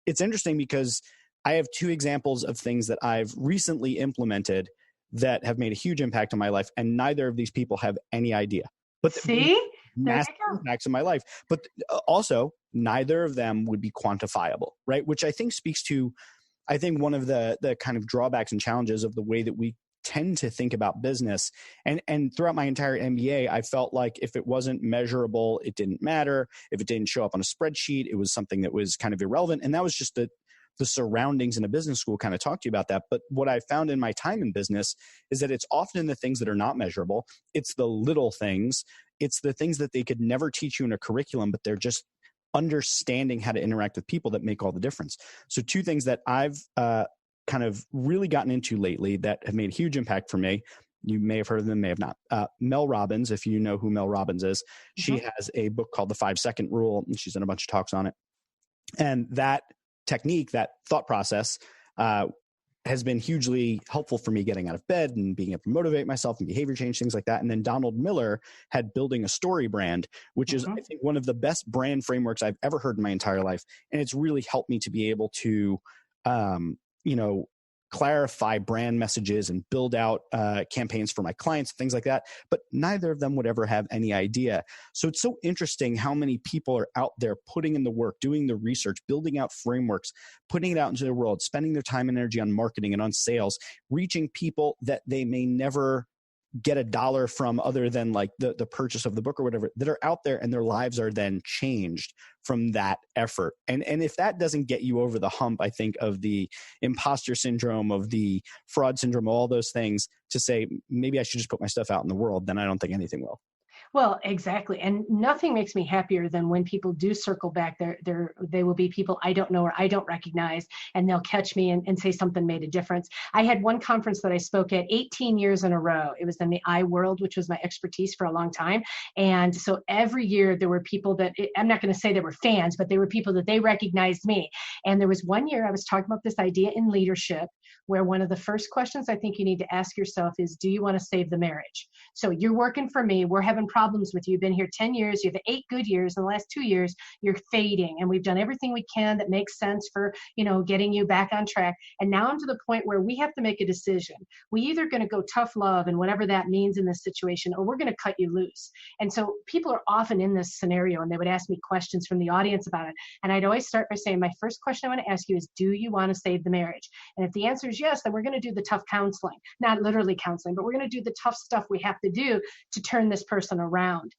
It's interesting because I have two examples of things that I've recently implemented that have made a huge impact on my life. And neither of these people have any idea. But see, massive impacts in my life. But also, neither of them would be quantifiable, right? Which I think speaks to, one of the kind of drawbacks and challenges of the way that we tend to think about business. And throughout my entire MBA, I felt like if it wasn't measurable, it didn't matter. If it didn't show up on a spreadsheet, it was something that was kind of irrelevant. And that was just the surroundings in a business school kind of talk to you about that. But what I found in my time in business is that it's often the things that are not measurable. It's the little things. It's the things that they could never teach you in a curriculum, but they're just understanding how to interact with people that make all the difference. So two things that I've kind of really gotten into lately that have made a huge impact for me. You may have heard of them, may have not. Mel Robbins, if you know who Mel Robbins is, she has a book called The 5-Second Rule, and she's done a bunch of talks on it. And that technique, that thought process, has been hugely helpful for me getting out of bed and being able to motivate myself and behavior change, things like that. And then Donald Miller had Building a Story brand, which is, I think, one of the best brand frameworks I've ever heard in my entire life. And it's really helped me to be able to, clarify brand messages and build out campaigns for my clients, things like that. But neither of them would ever have any idea. So it's so interesting how many people are out there putting in the work, doing the research, building out frameworks, putting it out into the world, spending their time and energy on marketing and on sales, reaching people that they may never get a dollar from other than like the purchase of the book or whatever, that are out there, and their lives are then changed from that effort. And if that doesn't get you over the hump, I think, of the imposter syndrome, of the fraud syndrome, all those things, to say, maybe I should just put my stuff out in the world, then I don't think anything will. Well, exactly. And nothing makes me happier than when people do circle back. They will be people I don't know or I don't recognize, and they'll catch me and say something made a difference. I had one conference that I spoke at 18 years in a row. It was in the I world, which was my expertise for a long time. And so every year there were people that, I'm not going to say they were fans, but they were people that they recognized me. And there was one year I was talking about this idea in leadership, where one of the first questions I think you need to ask yourself is, do you want to save the marriage? So you're working for me. We're having problems with you. You've been here 10 years. You have 8 good years. In the last 2 years, you're fading. And we've done everything we can that makes sense for, getting you back on track. And now I'm to the point where we have to make a decision. We either going to go tough love and whatever that means in this situation, or we're going to cut you loose. And so people are often in this scenario, and they would ask me questions from the audience about it. And I'd always start by saying, my first question I want to ask you is, do you want to save the marriage? And if the answer is yes, then we're going to do the tough counseling, not literally counseling, but we're going to do the tough stuff we have to do to turn this person around.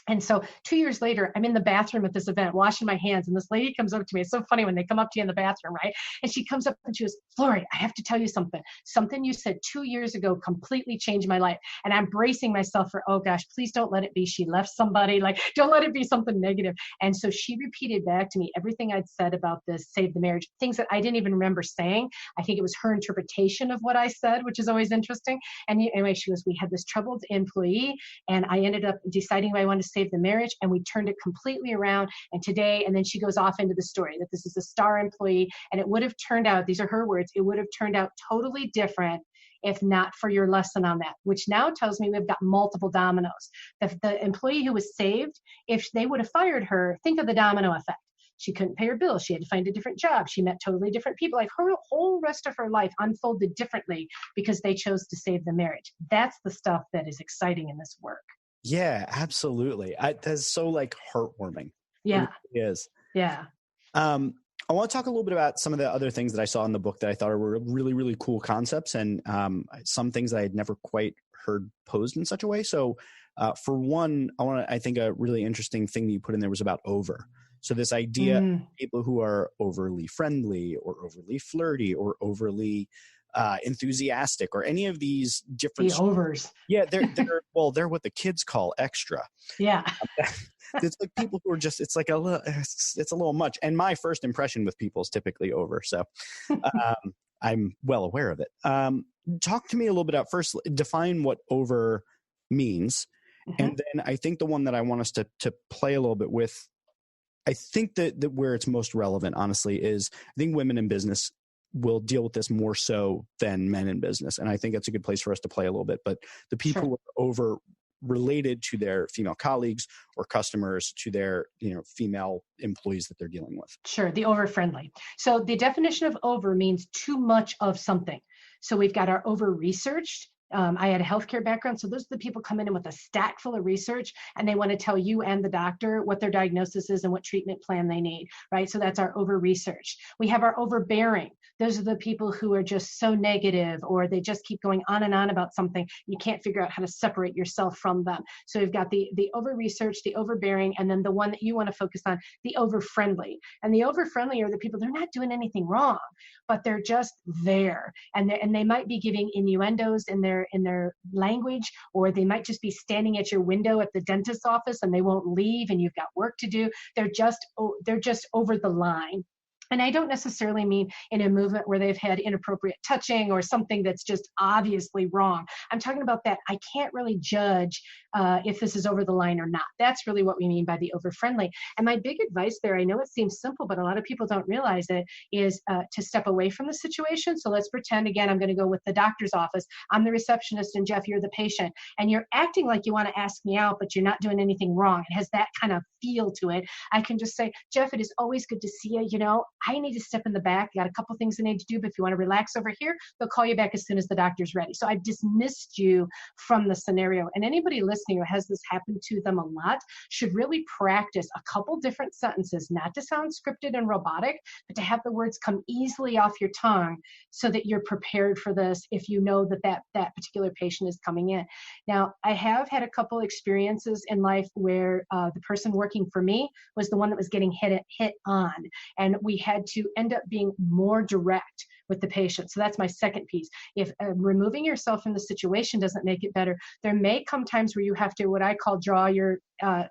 And so 2 years later, I'm in the bathroom at this event, washing my hands. And this lady comes up to me. It's so funny when they come up to you in the bathroom, right? And she comes up and she goes, Laurie, I have to tell you something. Something you said 2 years ago completely changed my life. And I'm bracing myself for, oh gosh, please don't let it be she left somebody. Like, don't let it be something negative. And so she repeated back to me everything I'd said about this Save the Marriage, things that I didn't even remember saying. I think it was her interpretation of what I said, which is always interesting. And anyway, she goes, we had this troubled employee, and I ended up deciding I wanted to save the marriage, and we turned it completely around. And today, and then she goes off into the story that this is a star employee, and it would have turned out, these are her words, it would have turned out totally different if not for your lesson on that, which now tells me we've got multiple dominoes. The employee who was saved, if they would have fired her, think of the domino effect. She couldn't pay her bills. She had to find a different job. She met totally different people. Like, her whole rest of her life unfolded differently because they chose to save the marriage. That's the stuff that is exciting in this work. Yeah, absolutely. That's so like heartwarming. Yeah. It really is. Yeah. I want to talk a little bit about some of the other things that I saw in the book that I thought were really, really cool concepts, and some things that I had never quite heard posed in such a way. So for one, I think a really interesting thing that you put in there was about over. So this idea of people who are overly friendly or overly flirty or overly enthusiastic or any of these different the overs. Yeah, they're they're what the kids call extra. Yeah. It's like people who are just, it's like it's a little much. And my first impression with people is typically over. So I'm well aware of it. Talk to me a little bit about, first, define what over means. And then I think the one that I want us to play a little bit with, I think that where it's most relevant, honestly, is I think women in business will deal with this more so than men in business. And I think that's a good place for us to play a little bit. But the people who are over related to their female colleagues or customers, to their female employees that they're dealing with. Sure, the over friendly. So the definition of over means too much of something. So we've got our over researched. I had a healthcare background, so those are the people come in with a stack full of research, and they want to tell you and the doctor what their diagnosis is and what treatment plan they need, right? So that's our over research. We have our overbearing. Those are the people who are just so negative, or they just keep going on and on about something. You can't figure out how to separate yourself from them. So we've got the over research, the overbearing, and then the one that you want to focus on, the over friendly. And the over friendly are the people, they're not doing anything wrong, but they're just there, and they might be giving innuendos in their language, or they might just be standing at your window at the dentist's office and they won't leave and you've got work to do. They're just over the line. And I don't necessarily mean in a movement where they've had inappropriate touching or something that's just obviously wrong. I'm talking about that I can't really judge if this is over the line or not. That's really what we mean by the over friendly. And my big advice there, I know it seems simple, but a lot of people don't realize it, is to step away from the situation. So let's pretend, again, I'm going to go with the doctor's office. I'm the receptionist and Jeff, you're the patient. And you're acting like you want to ask me out, but you're not doing anything wrong. It has that kind of feel to it. I can just say, Jeff, it is always good to see you. I need to step in the back. I got a couple things I need to do, but if you want to relax over here, they'll call you back as soon as the doctor's ready. So I've dismissed you from the scenario. And anybody listening who has this happen to them a lot should really practice a couple different sentences, not to sound scripted and robotic, but to have the words come easily off your tongue so that you're prepared for this if you know that particular patient is coming in. Now, I have had a couple experiences in life where the person working for me was the one that was getting hit on, and we had to end up being more direct with the patient. So that's my second piece. If removing yourself from the situation doesn't make it better, there may come times where you have to, what I call, draw your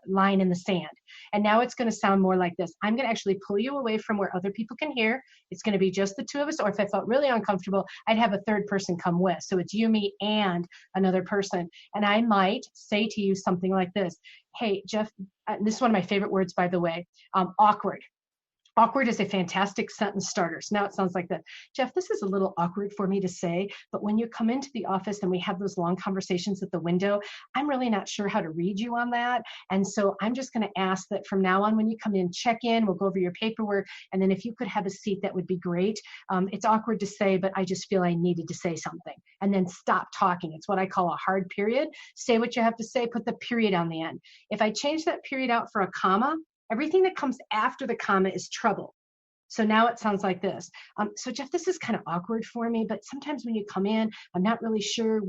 line in the sand. And now it's going to sound more like this. I'm going to actually pull you away from where other people can hear. It's going to be just the two of us. Or if I felt really uncomfortable, I'd have a third person come with. So it's you, me, and another person. And I might say to you something like this. Hey, Jeff, this is one of my favorite words, by the way, awkward. Awkward is a fantastic sentence starter. So now it sounds like that. Jeff, this is a little awkward for me to say, but when you come into the office and we have those long conversations at the window, I'm really not sure how to read you on that. And so I'm just going to ask that from now on, when you come in, check in, we'll go over your paperwork. And then if you could have a seat, that would be great. It's awkward to say, but I just feel I needed to say something. And then stop talking. It's what I call a hard period. Say what you have to say, put the period on the end. If I change that period out for a comma, everything that comes after the comma is trouble. So now it sounds like this. So Jeff, this is kind of awkward for me, but sometimes when you come in, I'm not really sure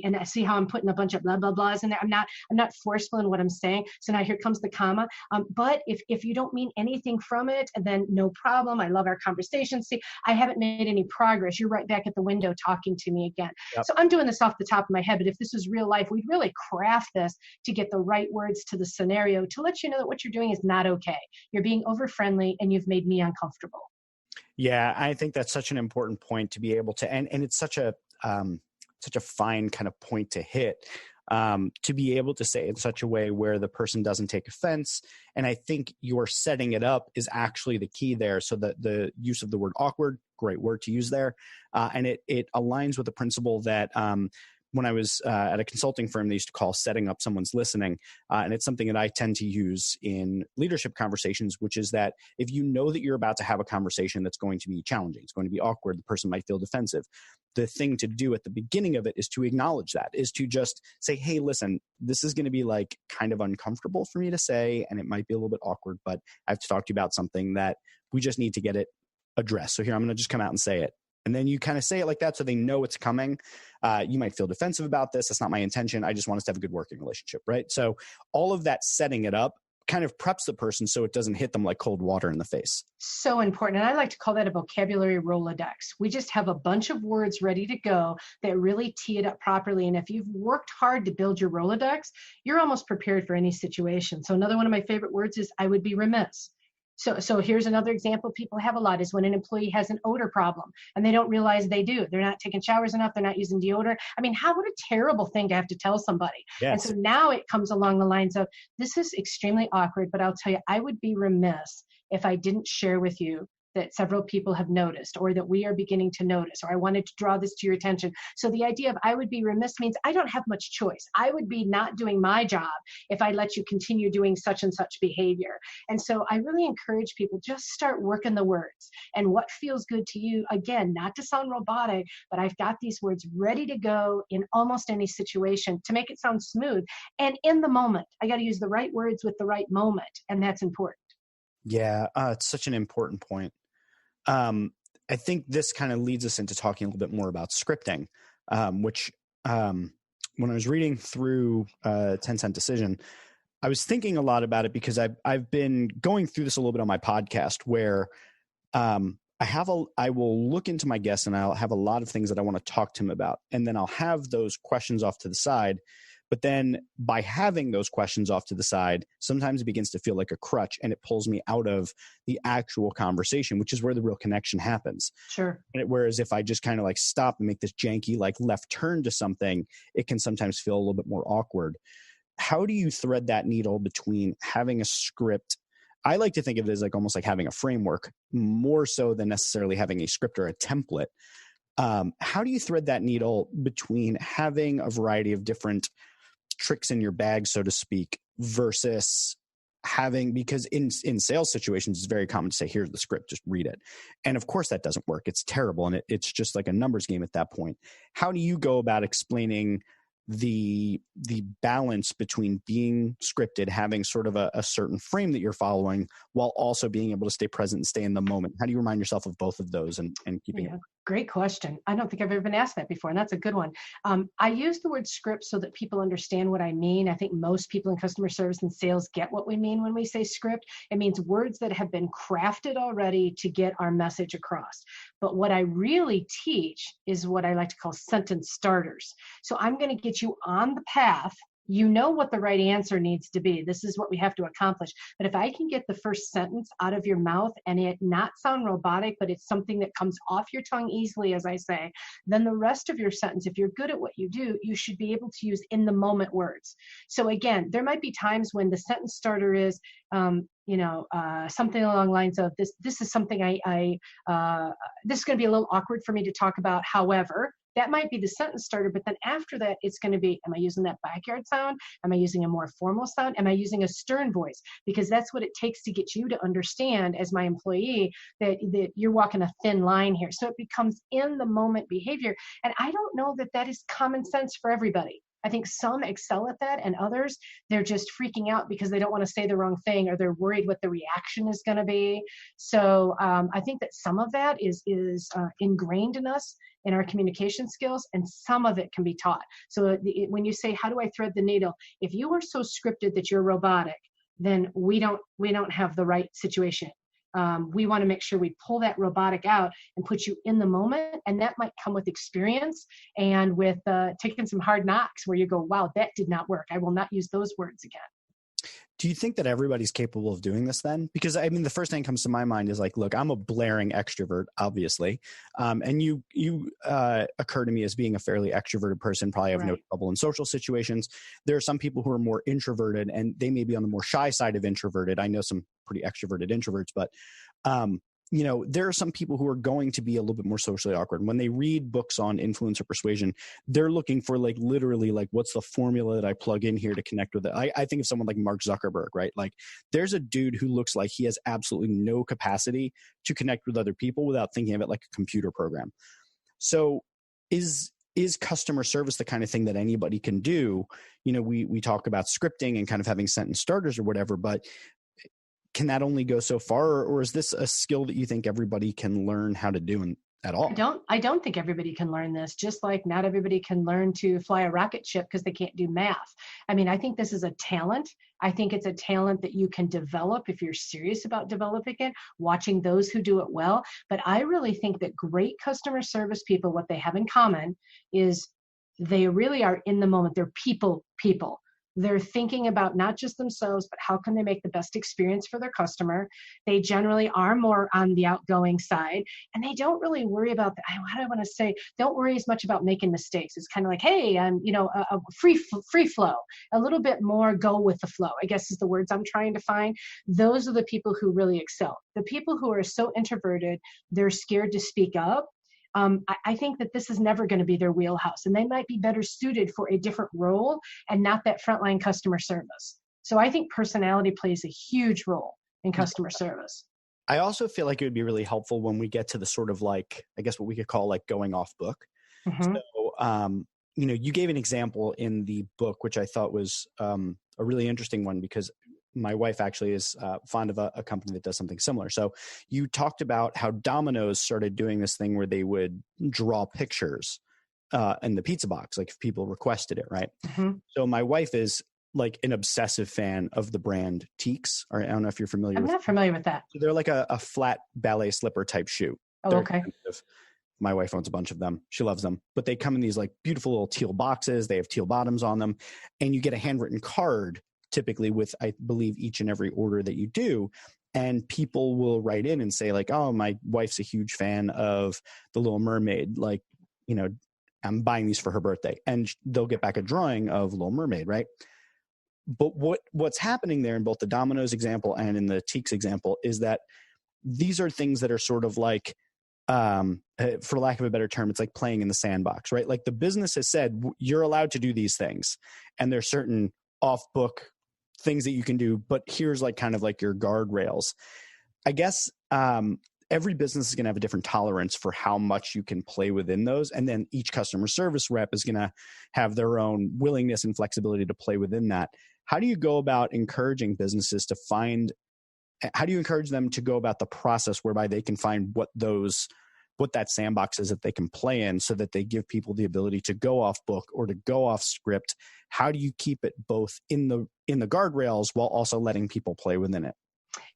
and I see how I'm putting a bunch of blah, blah, blahs in there. I'm not forceful in what I'm saying. So now here comes the comma. But if you don't mean anything from it, then no problem. I love our conversation. See, I haven't made any progress. You're right back at the window talking to me again. Yep. So I'm doing this off the top of my head, but if this was real life, we'd really craft this to get the right words to the scenario to let you know that what you're doing is not okay. You're being over friendly and you've made me uncomfortable. Yeah, I think that's such an important point to be able to, and it's such a fine kind of point to hit, to be able to say it in such a way where the person doesn't take offense. And I think your setting it up is actually the key there. So that the use of the word awkward, great word to use there. And it aligns with the principle that, when I was at a consulting firm, they used to call setting up someone's listening. And it's something that I tend to use in leadership conversations, which is that if you know that you're about to have a conversation that's going to be challenging, it's going to be awkward, the person might feel defensive. The thing to do at the beginning of it is to acknowledge that, is to just say, hey, listen, this is going to be like kind of uncomfortable for me to say, and it might be a little bit awkward, but I have to talk to you about something that we just need to get it addressed. So here, I'm going to just come out and say it. And then you kind of say it like that so they know it's coming. You might feel defensive about this. That's not my intention. I just want us to have a good working relationship, right? So all of that setting it up kind of preps the person so it doesn't hit them like cold water in the face. So important. And I like to call that a vocabulary Rolodex. We just have a bunch of words ready to go that really tee it up properly. And if you've worked hard to build your Rolodex, you're almost prepared for any situation. So another one of my favorite words is I would be remiss. So here's another example people have a lot is when an employee has an odor problem and they don't realize they do. They're not taking showers enough. They're not using deodorant. I mean, what a terrible thing to have to tell somebody. Yes. And so now it comes along the lines of, this is extremely awkward, but I'll tell you, I would be remiss if I didn't share with you that several people have noticed, or that we are beginning to notice, or I wanted to draw this to your attention. So the idea of I would be remiss means I don't have much choice. I would be not doing my job if I let you continue doing such and such behavior. And so I really encourage people, just start working the words and what feels good to you. Again, not to sound robotic, but I've got these words ready to go in almost any situation to make it sound smooth. And in the moment, I got to use the right words with the right moment. And that's important. Yeah, it's such an important point. I think this kind of leads us into talking a little bit more about scripting, which when I was reading through 10 Cent Decision, I was thinking a lot about it because I've been going through this a little bit on my podcast where I will look into my guests and I'll have a lot of things that I want to talk to him about. And then I'll have those questions off to the side. But then by having those questions off to the side, sometimes it begins to feel like a crutch and it pulls me out of the actual conversation, which is where the real connection happens. Sure. Whereas if I just kind of like stop and make this janky, like left turn to something, it can sometimes feel a little bit more awkward. How do you thread that needle between having a script? I like to think of it as like almost like having a framework, more so than necessarily having a script or a template. How do you thread that needle between having a variety of different tricks in your bag, so to speak, versus having, because in sales situations, it's very common to say, here's the script, just read it. And of course that doesn't work. It's terrible. And it's just like a numbers game at that point. How do you go about explaining the balance between being scripted, having sort of a certain frame that you're following, while also being able to stay present and stay in the moment? How do you remind yourself of both of those and keeping it? Great question. I don't think I've ever been asked that before, and that's a good one. I use the word script so that people understand what I mean. I think most people in customer service and sales get what we mean when we say script. It means words that have been crafted already to get our message across. But what I really teach is what I like to call sentence starters. So I'm going to get you on the path. You know what the right answer needs to be. This is what we have to accomplish. But if I can get the first sentence out of your mouth and it not sound robotic, but it's something that comes off your tongue easily, as I say, then the rest of your sentence, if you're good at what you do, you should be able to use in the moment words. So again, there might be times when the sentence starter is, something along the lines of this is something this is going to be a little awkward for me to talk about. However, that might be the sentence starter, but then after that, it's going to be, am I using that backyard sound? Am I using a more formal sound? Am I using a stern voice? Because that's what it takes to get you to understand as my employee that you're walking a thin line here. So it becomes in the moment behavior. And I don't know that is common sense for everybody. I think some excel at that, and others, they're just freaking out because they don't want to say the wrong thing, or they're worried what the reaction is going to be. So I think that some of that is ingrained in us, in our communication skills, and some of it can be taught. So when you say, how do I thread the needle? If you are so scripted that you're robotic, then we don't have the right situation. We want to make sure we pull that robotic out and put you in the moment. And that might come with experience and with taking some hard knocks where you go, wow, that did not work. I will not use those words again. Do you think that everybody's capable of doing this then? Because I mean, the first thing that comes to my mind is like, look, I'm a blaring extrovert, obviously. And you occur to me as being a fairly extroverted person, probably have no trouble in social situations. There are some people who are more introverted and they may be on the more shy side of introverted. I know some pretty extroverted introverts, but there are some people who are going to be a little bit more socially awkward. When they read books on influence or persuasion, they're looking for like literally like, what's the formula that I plug in here to connect with it? I think of someone like Mark Zuckerberg, right? Like there's a dude who looks like he has absolutely no capacity to connect with other people without thinking of it like a computer program. So is customer service the kind of thing that anybody can do? We talk about scripting and kind of having sentence starters or whatever, but can that only go so far, or is this a skill that you think everybody can learn how to do at all? I don't think everybody can learn this, just like not everybody can learn to fly a rocket ship because they can't do math. I mean, I think this is a talent. I think it's a talent that you can develop if you're serious about developing it, watching those who do it well. But I really think that great customer service people, what they have in common is they really are in the moment. They're people. They're thinking about not just themselves, but how can they make the best experience for their customer. They generally are more on the outgoing side, and they don't really worry about how do I want to say, don't worry as much about making mistakes. It's kind of like, hey, I'm, a free flow, a little bit more go with the flow, I guess is the words I'm trying to find. Those are the people who really excel. The people who are so introverted, they're scared to speak up. I think that this is never going to be their wheelhouse, and they might be better suited for a different role and not that frontline customer service. So I think personality plays a huge role in customer service. I also feel like it would be really helpful when we get to the sort of like, I guess what we could call like going off book. Mm-hmm. So, you gave an example in the book, which I thought was a really interesting one because my wife actually is fond of a company that does something similar. So you talked about how Domino's started doing this thing where they would draw pictures in the pizza box, like if people requested it, right? Mm-hmm. So my wife is like an obsessive fan of the brand Teeks. Or I don't know if you're familiar with. I'm not familiar with that. So they're like a flat ballet slipper type shoe. Oh, okay. My wife owns a bunch of them. She loves them. But they come in these like beautiful little teal boxes. They have teal bottoms on them. And you get a handwritten card typically with, I believe, each and every order that you do. And people will write in and say like, oh, my wife's a huge fan of The Little Mermaid. Like, I'm buying these for her birthday. And they'll get back a drawing of Little Mermaid, right? But what's happening there in both the Domino's example and in the Teeks example is that these are things that are sort of like, for lack of a better term, it's like playing in the sandbox, right? Like the business has said, you're allowed to do these things. And there's certain off-book things that you can do, but here's like kind of like your guardrails. I guess every business is going to have a different tolerance for how much you can play within those. And then each customer service rep is going to have their own willingness and flexibility to play within that. How do you go about encouraging businesses how do you encourage them to go about the process whereby they can find what that sandbox is that they can play in so that they give people the ability to go off book or to go off script? How do you keep it both in the guardrails while also letting people play within it?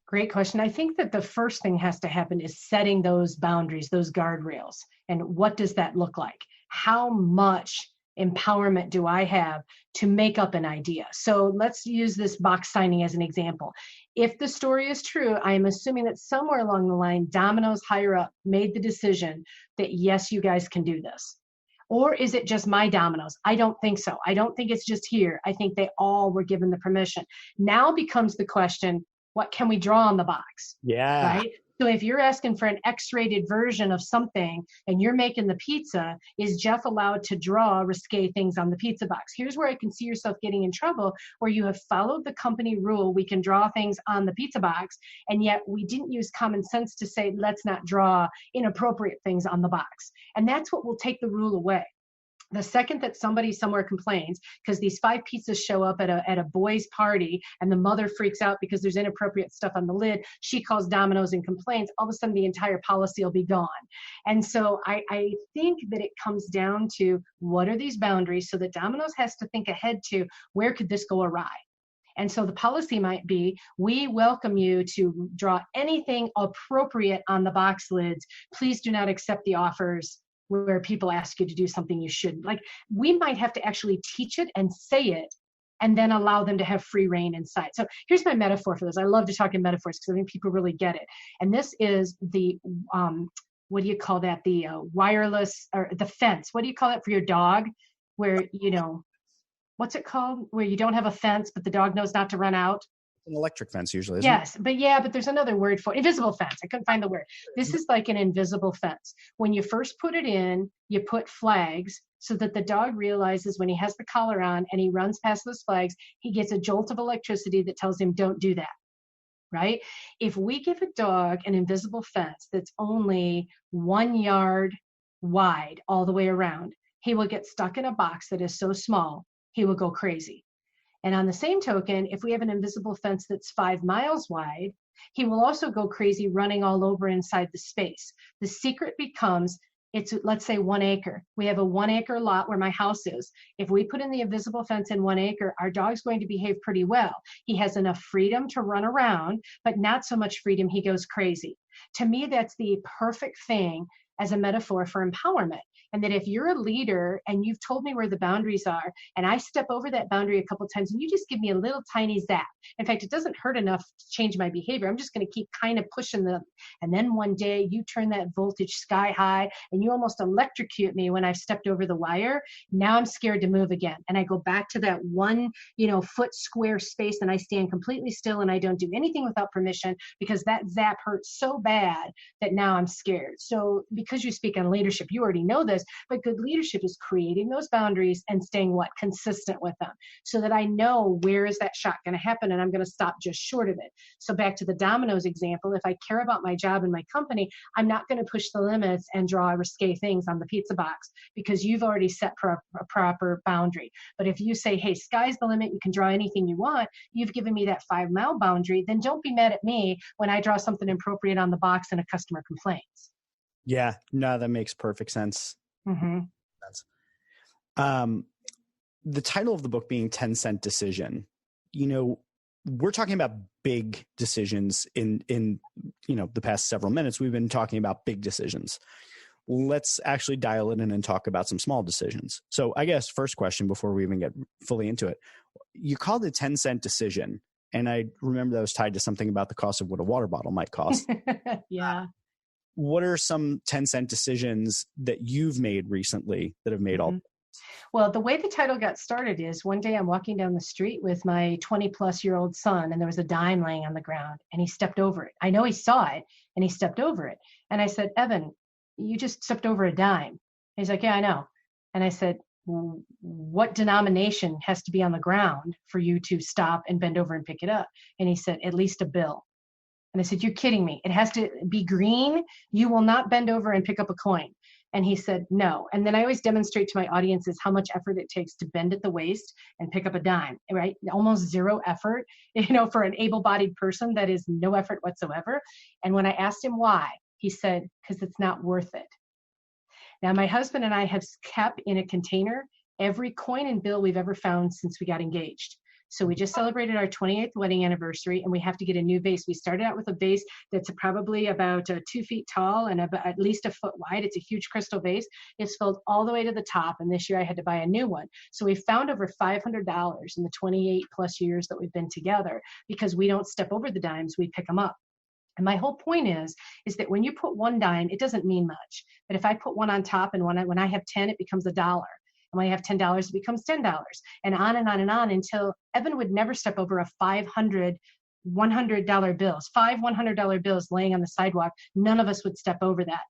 Great question. I think that the first thing has to happen is setting those boundaries, those guardrails. And what does that look like? How much empowerment do I have to make up an idea? So let's use this box signing as an example. If the story is true, I am assuming that somewhere along the line, Domino's higher up made the decision that, yes, you guys can do this. Or is it just my Domino's? I don't think so. I don't think it's just here. I think they all were given the permission. Now becomes the question, what can we draw on the box? Yeah. Right? So if you're asking for an X-rated version of something and you're making the pizza, is Jeff allowed to draw risque things on the pizza box? Here's where I can see yourself getting in trouble, where you have followed the company rule. We can draw things on the pizza box, and yet we didn't use common sense to say, let's not draw inappropriate things on the box. And that's what will take the rule away. The second that somebody somewhere complains because these 5 pizzas show up at a boy's party and the mother freaks out because there's inappropriate stuff on the lid, she calls Domino's and complains, all of a sudden the entire policy will be gone. And so I think that it comes down to what are these boundaries so that Domino's has to think ahead to where could this go awry? And so the policy might be, we welcome you to draw anything appropriate on the box lids. Please do not accept the offers where people ask you to do something you shouldn't. Like, we might have to actually teach it and say it and then allow them to have free reign inside. So here's my metaphor for this. I love to talk in metaphors because I think people really get it. And this is the, what do you call that? The wireless, or the fence. What do you call it for your dog? Where, you know, what's it called? Where you don't have a fence, but the dog knows not to run out. An electric fence usually, isn't yes, it? But there's another word for it. Invisible fence. I couldn't find the word. This is like an invisible fence. When you first put it in, you put flags so that the dog realizes when he has the collar on and he runs past those flags, he gets a jolt of electricity that tells him don't do that, right? If we give a dog an invisible fence that's only 1 yard wide all the way around, he will get stuck in a box that is so small, he will go crazy. And on the same token, if we have an invisible fence that's 5 miles wide, he will also go crazy running all over inside the space. The secret becomes, it's, let's say 1 acre. We have a 1 acre lot where my house is. If we put in the invisible fence in 1 acre, our dog's going to behave pretty well. He has enough freedom to run around, but not so much freedom he goes crazy. To me, that's the perfect thing as a metaphor for empowerment. And that if you're a leader and you've told me where the boundaries are, and I step over that boundary a couple of times and you just give me a little tiny zap. In fact, it doesn't hurt enough to change my behavior. I'm just going to keep kind of pushing them. And then one day you turn that voltage sky high and you almost electrocute me when I've stepped over the wire. Now I'm scared to move again. And I go back to that 1, foot square space and I stand completely still and I don't do anything without permission because that zap hurts so bad that now I'm scared. So because you speak on leadership, you already know this. But good leadership is creating those boundaries and staying consistent with them so that I know where is that shot going to happen and I'm going to stop just short of it. So back to the Domino's example, if I care about my job and my company, I'm not going to push the limits and draw risque things on the pizza box because you've already set a proper boundary. But if you say, hey, sky's the limit, you can draw anything you want, you've given me that 5-mile boundary, then don't be mad at me when I draw something appropriate on the box and a customer complains. Yeah, no, that makes perfect sense. Mm-hmm. The title of the book being 10-cent decision, we're talking about big decisions in the past several minutes. We've been talking about big decisions. Let's actually dial it in and talk about some small decisions. So I guess first question before we even get fully into it, you called it 10-cent decision. And I remember that was tied to something about the cost of what a water bottle might cost. Yeah. What are some 10-cent decisions that you've made recently that have made all? Well, the way the title got started is one day I'm walking down the street with my 20-plus-year-old son, and there was a dime laying on the ground, and he stepped over it. I know he saw it, and he stepped over it. And I said, Evan, you just stepped over a dime. He's like, yeah, I know. And I said, what denomination has to be on the ground for you to stop and bend over and pick it up? And he said, at least a bill. And I said, you're kidding me. It has to be green. You will not bend over and pick up a coin. And he said, no. And then I always demonstrate to my audiences how much effort it takes to bend at the waist and pick up a dime, right? Almost zero effort, for an able-bodied person, that is no effort whatsoever. And when I asked him why, he said, because it's not worth it. Now, my husband and I have kept in a container every coin and bill we've ever found since we got engaged. So we just celebrated our 28th wedding anniversary, and we have to get a new vase. We started out with a vase that's probably about 2 feet tall and about at least a foot wide. It's a huge crystal vase. It's filled all the way to the top, and this year I had to buy a new one. So we found over $500 in the 28 plus years that we've been together because we don't step over the dimes, we pick them up. And my whole point is that when you put one dime, it doesn't mean much. But if I put one on top and when I have 10, it becomes $1. And when I have $10, it becomes $10, and on and on and on until Evan would never step over a $500 $100 bills, 5 $100 bills laying on the sidewalk. None of us would step over that.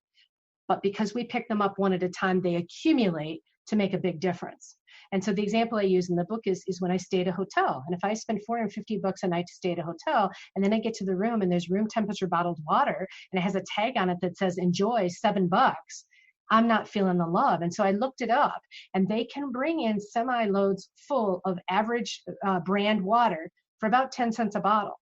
But because we pick them up one at a time, they accumulate to make a big difference. And so the example I use in the book is when I stay at a hotel. And if I spend $450 a night to stay at a hotel, and then I get to the room and there's room temperature bottled water, and it has a tag on it that says enjoy $7, I'm not feeling the love. And so I looked it up, and they can bring in semi-loads full of average brand water for about 10 cents a bottle.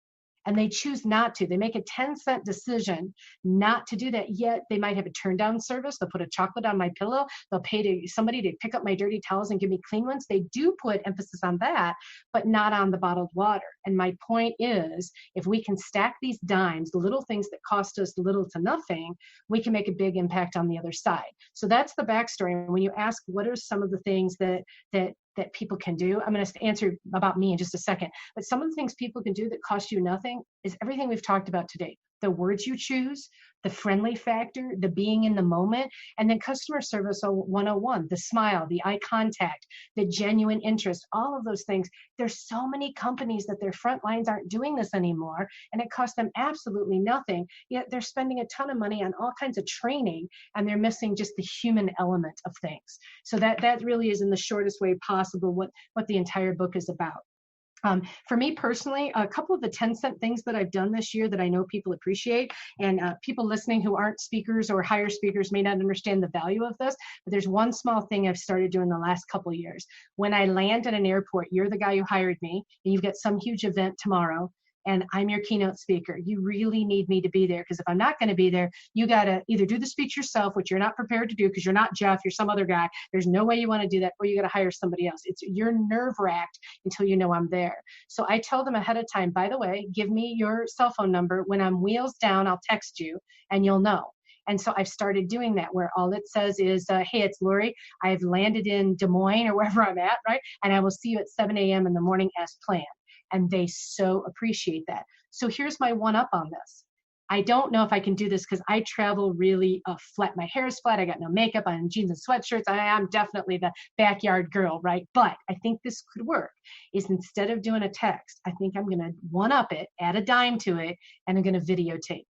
And they choose not to. They make a 10-cent decision not to do that. Yet they might have a turn down service. They'll put a chocolate on my pillow. They'll pay to somebody to pick up my dirty towels and give me clean ones. They do put emphasis on that, but not on the bottled water. And my point is, if we can stack these dimes, the little things that cost us little to nothing, we can make a big impact on the other side. So that's the backstory. And when you ask, what are some of the things that people can do? I'm going to answer about me in just a second. But some of the things people can do that cost you nothing is everything we've talked about today. The words you choose, the friendly factor, the being in the moment, and then customer service 101, the smile, the eye contact, the genuine interest, all of those things. There's so many companies that their front lines aren't doing this anymore, and it costs them absolutely nothing, yet they're spending a ton of money on all kinds of training, and they're missing just the human element of things. So that really is, in the shortest way possible, what the entire book is about. For me personally, a couple of the 10-cent things that I've done this year that I know people appreciate, and people listening who aren't speakers or hire speakers may not understand the value of this, but there's one small thing I've started doing the last couple of years. When I land at an airport, you're the guy who hired me, and you've got some huge event tomorrow, and I'm your keynote speaker. You really need me to be there, because if I'm not going to be there, you got to either do the speech yourself, which you're not prepared to do because you're not Jeff, you're some other guy. There's no way you want to do that, or you got to hire somebody else. You're nerve-wracked until you know I'm there. So I tell them ahead of time, by the way, give me your cell phone number. When I'm wheels down, I'll text you and you'll know. And so I've started doing that, where all it says is, hey, it's Laurie. I've landed in Des Moines or wherever I'm at, right? And I will see you at 7 a.m. in the morning as planned. And they so appreciate that. So here's my one up on this. I don't know if I can do this because I travel really flat. My hair is flat. I got no makeup on, jeans and sweatshirts. I am definitely the backyard girl, right? But I think this could work. Is instead of doing a text, I think I'm going to one up it, add a dime to it, and I'm going to videotape.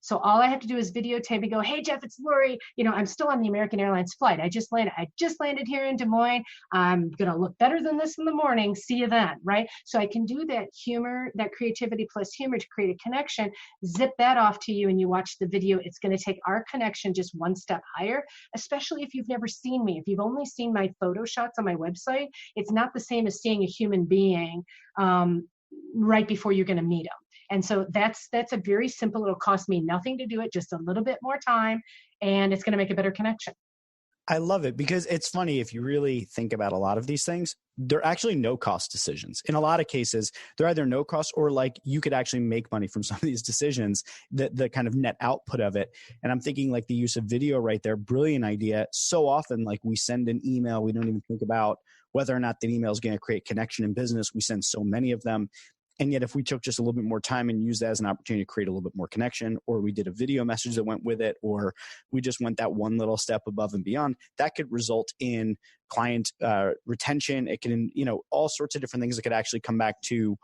So all I have to do is videotape and go, hey, Jeff, it's Laurie. I'm still on the American Airlines flight. I just landed here in Des Moines. I'm going to look better than this in the morning. See you then, right? So I can do that humor, that creativity plus humor to create a connection, zip that off to you, and you watch the video. It's going to take our connection just one step higher, especially if you've never seen me. If you've only seen my photo shots on my website, it's not the same as seeing a human being right before you're going to meet them. And so that's a very simple, it'll cost me nothing to do it, just a little bit more time, and it's going to make a better connection. I love it, because it's funny, if you really think about a lot of these things, they're actually no cost decisions. In a lot of cases, they're either no cost or like you could actually make money from some of these decisions, the kind of net output of it. And I'm thinking like the use of video right there, brilliant idea. So often, like we send an email, we don't even think about whether or not that email is going to create connection in business. We send so many of them. And yet if we took just a little bit more time and used that as an opportunity to create a little bit more connection, or we did a video message that went with it, or we just went that one little step above and beyond, that could result in client retention. It can, all sorts of different things that could actually come back to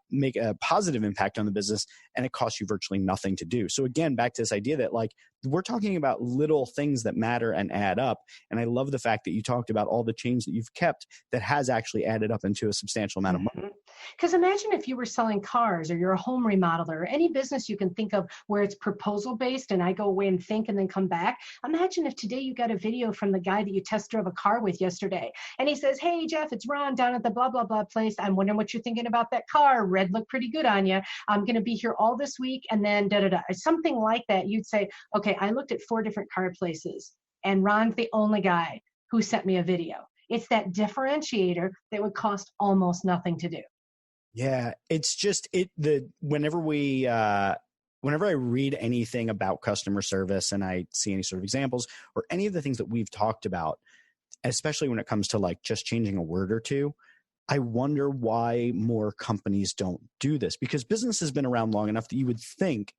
make a positive impact on the business, and it costs you virtually nothing to do. So again, back to this idea that like we're talking about little things that matter and add up. And I love the fact that you talked about all the change that you've kept that has actually added up into a substantial amount of money. Because imagine if you were selling cars, or you're a home remodeler, or any business you can think of where it's proposal based and I go away and think and then come back. Imagine if today you got a video from the guy that you test drove a car with yesterday, and he says, hey, Jeff, it's Ron down at the blah, blah, blah place. I'm wondering what you're thinking about that car. Red looked pretty good on you. I'm going to be here all this week, and then da-da-da. Something like that. You'd say, okay, I looked at 4 different car places, and Ron's the only guy who sent me a video. It's that differentiator that would cost almost nothing to do. Yeah, it's just whenever I read anything about customer service and I see any sort of examples or any of the things that we've talked about, especially when it comes to like just changing a word or two, I wonder why more companies don't do this, because business has been around long enough that you would think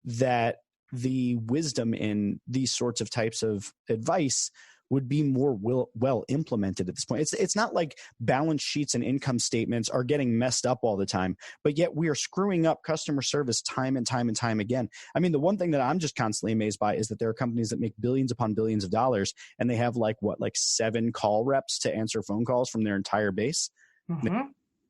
that the wisdom in these sorts of types of advice would be more well implemented at this point. It's not like balance sheets and income statements are getting messed up all the time, but yet we are screwing up customer service time and time and time again. I mean, the one thing that I'm just constantly amazed by is that there are companies that make billions upon billions of dollars, and they have like 7 call reps to answer phone calls from their entire base. Mm-hmm.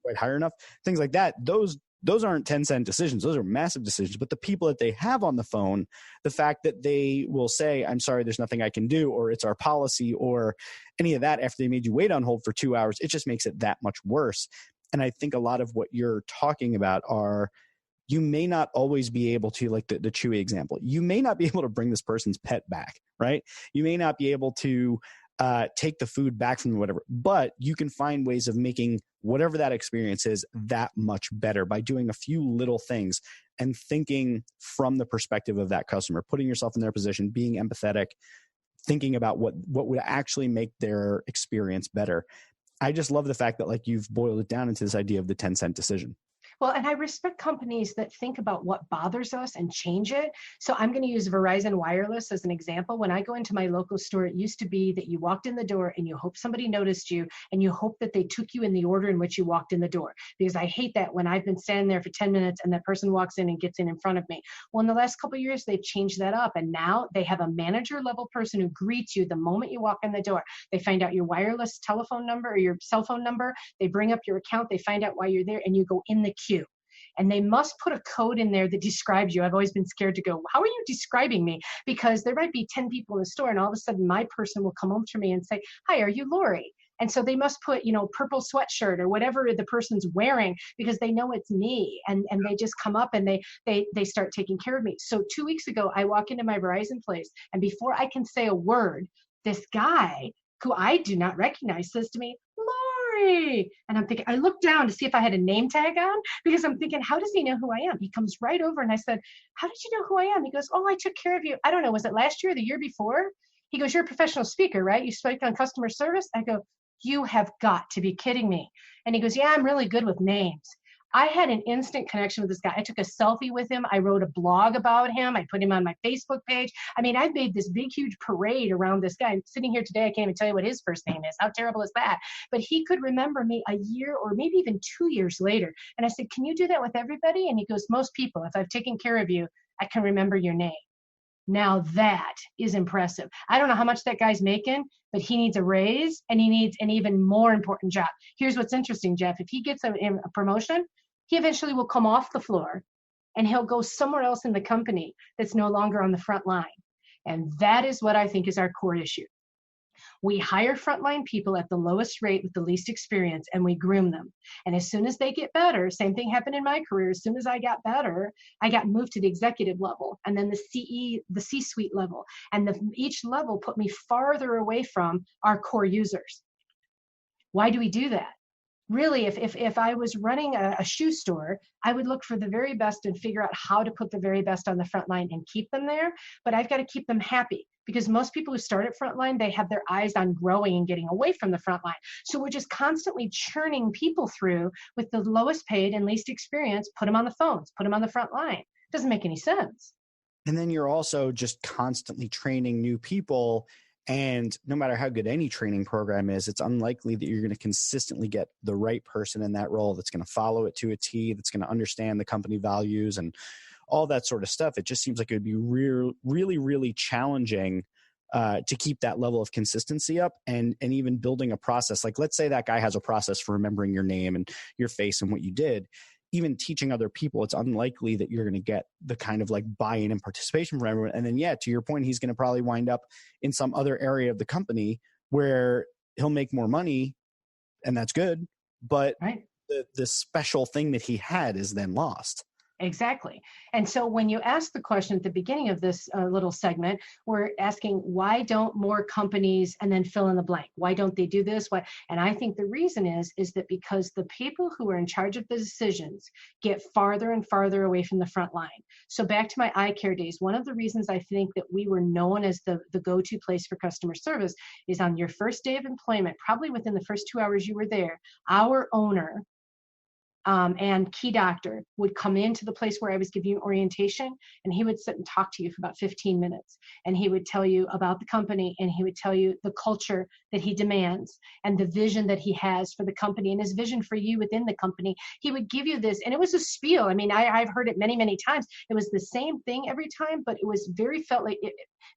Quite high enough. Things like that. Those those aren't 10-cent decisions. Those are massive decisions. But the people that they have on the phone, the fact that they will say, I'm sorry, there's nothing I can do, or it's our policy, or any of that after they made you wait on hold for 2 hours, it just makes it that much worse. And I think a lot of what you're talking about are, you may not always be able to, like the Chewy example, you may not be able to bring this person's pet back, right? You may not be able to take the food back from whatever, but you can find ways of making whatever that experience is that much better by doing a few little things and thinking from the perspective of that customer, putting yourself in their position, being empathetic, thinking about what would actually make their experience better. I just love the fact that like you've boiled it down into this idea of the 10-cent decision. Well, and I respect companies that think about what bothers us and change it. So I'm going to use Verizon Wireless as an example. When I go into my local store, it used to be that you walked in the door and you hope somebody noticed you, and you hope that they took you in the order in which you walked in the door. Because I hate that when I've been standing there for 10 minutes and that person walks in and gets in front of me. Well, in the last couple of years, they've changed that up. And now they have a manager level person who greets you the moment you walk in the door. They find out your wireless telephone number or your cell phone number. They bring up your account. They find out why you're there, and you go in the queue. And they must put a code in there that describes you. I've always been scared to go, how are you describing me? Because there might be 10 people in the store, and all of a sudden my person will come up to me and say, hi, are you Laurie? And so they must put, purple sweatshirt or whatever the person's wearing, because they know it's me. And they just come up and they start taking care of me. So 2 weeks ago, I walk into my Verizon place, and before I can say a word, this guy who I do not recognize says to me, Laurie. And I'm thinking, I looked down to see if I had a name tag on, because I'm thinking, how does he know who I am? He comes right over, and I said, how did you know who I am? He goes, oh, I took care of you. I don't know, was it last year or the year before? He goes, you're a professional speaker, right? You spoke on customer service? I go, you have got to be kidding me. And he goes, yeah, I'm really good with names. I had an instant connection with this guy. I took a selfie with him. I wrote a blog about him. I put him on my Facebook page. I mean, I made this big, huge parade around this guy. I'm sitting here today, I can't even tell you what his first name is. How terrible is that? But he could remember me a year or maybe even 2 years later. And I said, can you do that with everybody? And he goes, most people, if I've taken care of you, I can remember your name. Now that is impressive. I don't know how much that guy's making, but he needs a raise, and he needs an even more important job. Here's what's interesting, Jeff. If he gets a promotion, he eventually will come off the floor and he'll go somewhere else in the company that's no longer on the front line. And that is what I think is our core issue. We hire frontline people at the lowest rate with the least experience, and we groom them. And as soon as they get better, same thing happened in my career. As soon as I got better, I got moved to the executive level, and then the C-suite level. And each level put me farther away from our core users. Why do we do that? Really, if I was running a shoe store, I would look for the very best and figure out how to put the very best on the front line and keep them there. But I've got to keep them happy, because most people who start at frontline, they have their eyes on growing and getting away from the front line. So we're just constantly churning people through with the lowest paid and least experience, put them on the phones, put them on the front line. Doesn't make any sense. And then you're also just constantly training new people. And no matter how good any training program is, it's unlikely that you're going to consistently get the right person in that role that's going to follow it to a T, that's going to understand the company values and all that sort of stuff. It just seems like it would be really, really challenging to keep that level of consistency up, and even building a process. Like, let's say that guy has a process for remembering your name and your face and what you did. Even teaching other people, it's unlikely that you're going to get the kind of like buy-in and participation from everyone. And then, yeah, to your point, he's going to probably wind up in some other area of the company where he'll make more money, and that's good. But right. the special thing that he had is then lost. Exactly. And so when you ask the question at the beginning of this little segment, we're asking, why don't more companies, and then fill in the blank? Why don't they do this? Why? And I think the reason is that because the people who are in charge of the decisions get farther and farther away from the front line. So back to my eye care days, one of the reasons I think that we were known as the go-to place for customer service is on your first day of employment, probably within the first 2 hours you were there, our owner and key doctor would come into the place where I was giving you orientation, and he would sit and talk to you for about 15 minutes. And he would tell you about the company, and he would tell you the culture that he demands and the vision that he has for the company and his vision for you within the company. He would give you this, and it was a spiel. I mean, I've heard it many, many times. It was the same thing every time, but it was felt like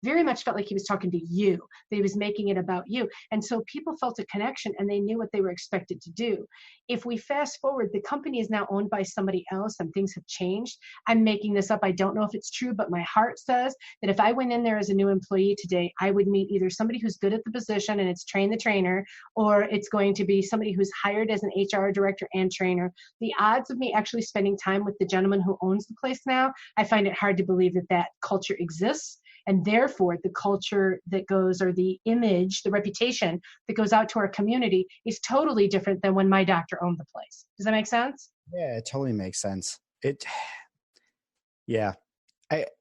very much felt like he was talking to you, that he was making it about you. And so people felt a connection and they knew what they were expected to do. If we fast forward, the company is now owned by somebody else and things have changed. I'm making this up. I don't know if it's true, but my heart says that if I went in there as a new employee today, I would meet either somebody who's good at the position and it's train the trainer, or it's going to be somebody who's hired as an HR director and trainer. The odds of me actually spending time with the gentleman who owns the place now, I find it hard to believe that that culture exists. And therefore, the culture that goes, or the image, the reputation that goes out to our community is totally different than when my doctor owned the place. Does that make sense? Yeah, it totally makes sense. Yeah.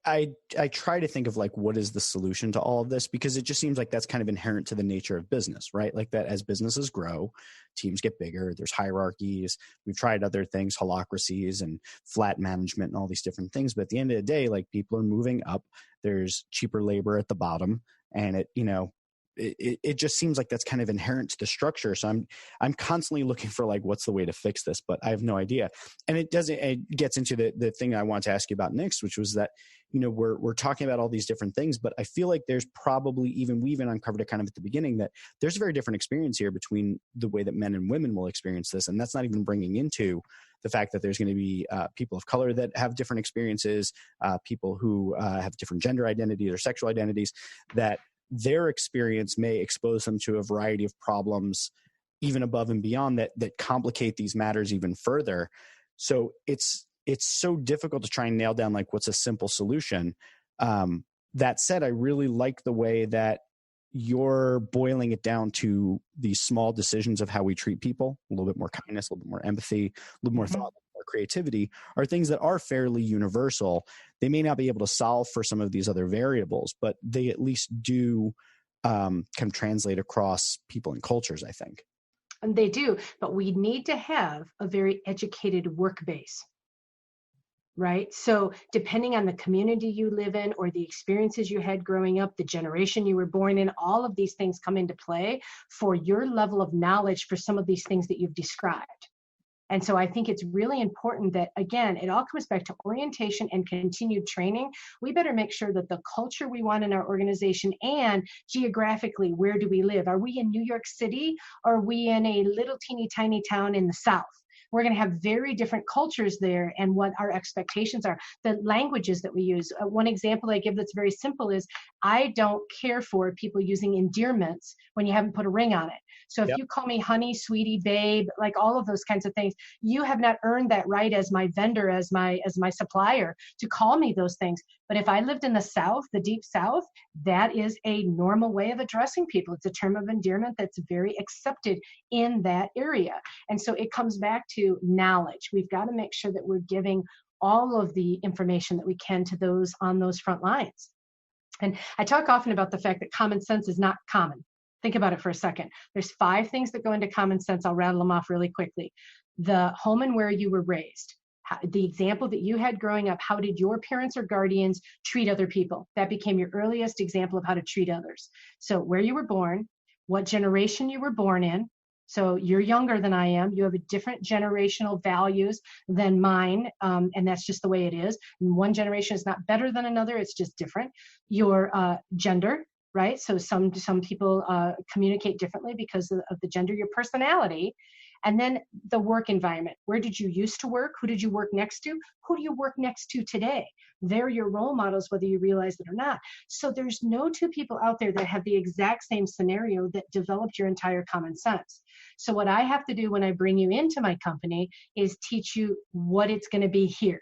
I try to think of like, what is the solution to all of this? Because it just seems like that's kind of inherent to the nature of business, right? Like that as businesses grow, teams get bigger, there's hierarchies. We've tried other things, holacracies and flat management and all these different things. But at the end of the day, like people are moving up, there's cheaper labor at the bottom, and it just seems like that's kind of inherent to the structure. So I'm constantly looking for like, what's the way to fix this, but I have no idea. And it gets into the thing I wanted to ask you about next, which was that, we're talking about all these different things, but I feel like there's probably we even uncovered it kind of at the beginning, that there's a very different experience here between the way that men and women will experience this. And that's not even bringing into the fact that there's going to be people of color that have different experiences, people who have different gender identities or sexual identities, that their experience may expose them to a variety of problems, even above and beyond that complicate these matters even further. So it's so difficult to try and nail down like what's a simple solution. That said, I really like the way that you're boiling it down to these small decisions of how we treat people, a little bit more kindness, a little bit more empathy, a little more thought, more creativity, are things that are fairly universal. They may not be able to solve for some of these other variables, but they at least do kind of translate across people and cultures, I think. And they do, but we need to have a very educated work base. Right? So depending on the community you live in or the experiences you had growing up, the generation you were born in, all of these things come into play for your level of knowledge for some of these things that you've described. And so I think it's really important that, again, it all comes back to orientation and continued training. We better make sure that the culture we want in our organization, and geographically, where do we live? Are we in New York City, or are we in a little teeny tiny town in the South? We're going to have very different cultures there, and what our expectations are, the languages that we use. One example I give that's very simple is I don't care for people using endearments when you haven't put a ring on it. So if you call me honey, sweetie, babe, like all of those kinds of things, you have not earned that right as my vendor, as my supplier, to call me those things. But if I lived in the South, the deep South, that is a normal way of addressing people. It's a term of endearment that's very accepted in that area. And so it comes back to knowledge. We've got to make sure that we're giving all of the information that we can to those on those front lines. And I talk often about the fact that common sense is not common. Think about it for a second. There's 5 things that go into common sense. I'll rattle them off really quickly. The home and where you were raised. The example that you had growing up, how did your parents or guardians treat other people? That became your earliest example of how to treat others. So where you were born, what generation you were born in. So you're younger than I am. You have a different generational values than mine, and that's just the way it is. And one generation is not better than another. It's just different. Your gender, right? So some people communicate differently because of the gender, your personality. And then the work environment. Where did you used to work? Who did you work next to? Who do you work next to today? They're your role models, whether you realize it or not. So there's no 2 people out there that have the exact same scenario that developed your entire common sense. So what I have to do when I bring you into my company is teach you what it's going to be here.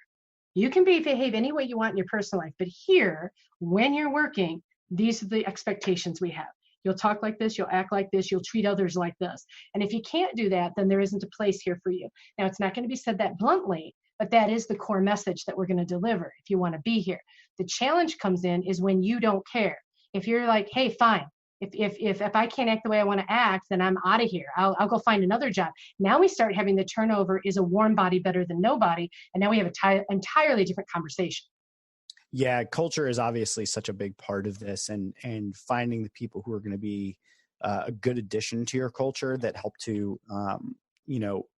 You can behave any way you want in your personal life, but here, when you're working, these are the expectations we have. You'll talk like this, you'll act like this, you'll treat others like this. And if you can't do that, then there isn't a place here for you. Now, it's not going to be said that bluntly, but that is the core message that we're going to deliver if you want to be here. The challenge comes in is when you don't care. If you're like, hey, fine, if I can't act the way I want to act, then I'm out of here. I'll go find another job. Now we start having the turnover, is a warm body better than nobody? And now we have an entirely different conversation. Yeah, culture is obviously such a big part of this, and finding the people who are going to be a good addition to your culture that help to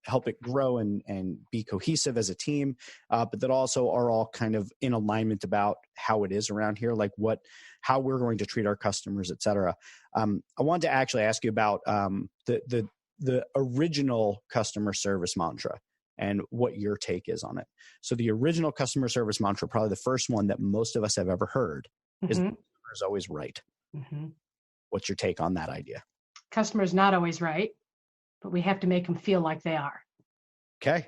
help it grow and be cohesive as a team, but that also are all kind of in alignment about how it is around here, like how we're going to treat our customers, et cetera. I wanted to actually ask you about the original customer service mantra and what your take is on it. So the original customer service mantra, probably the first one that most of us have ever heard, is the customer is always right. Mm-hmm. What's your take on that idea? Customer's not always right, but we have to make them feel like they are. Okay.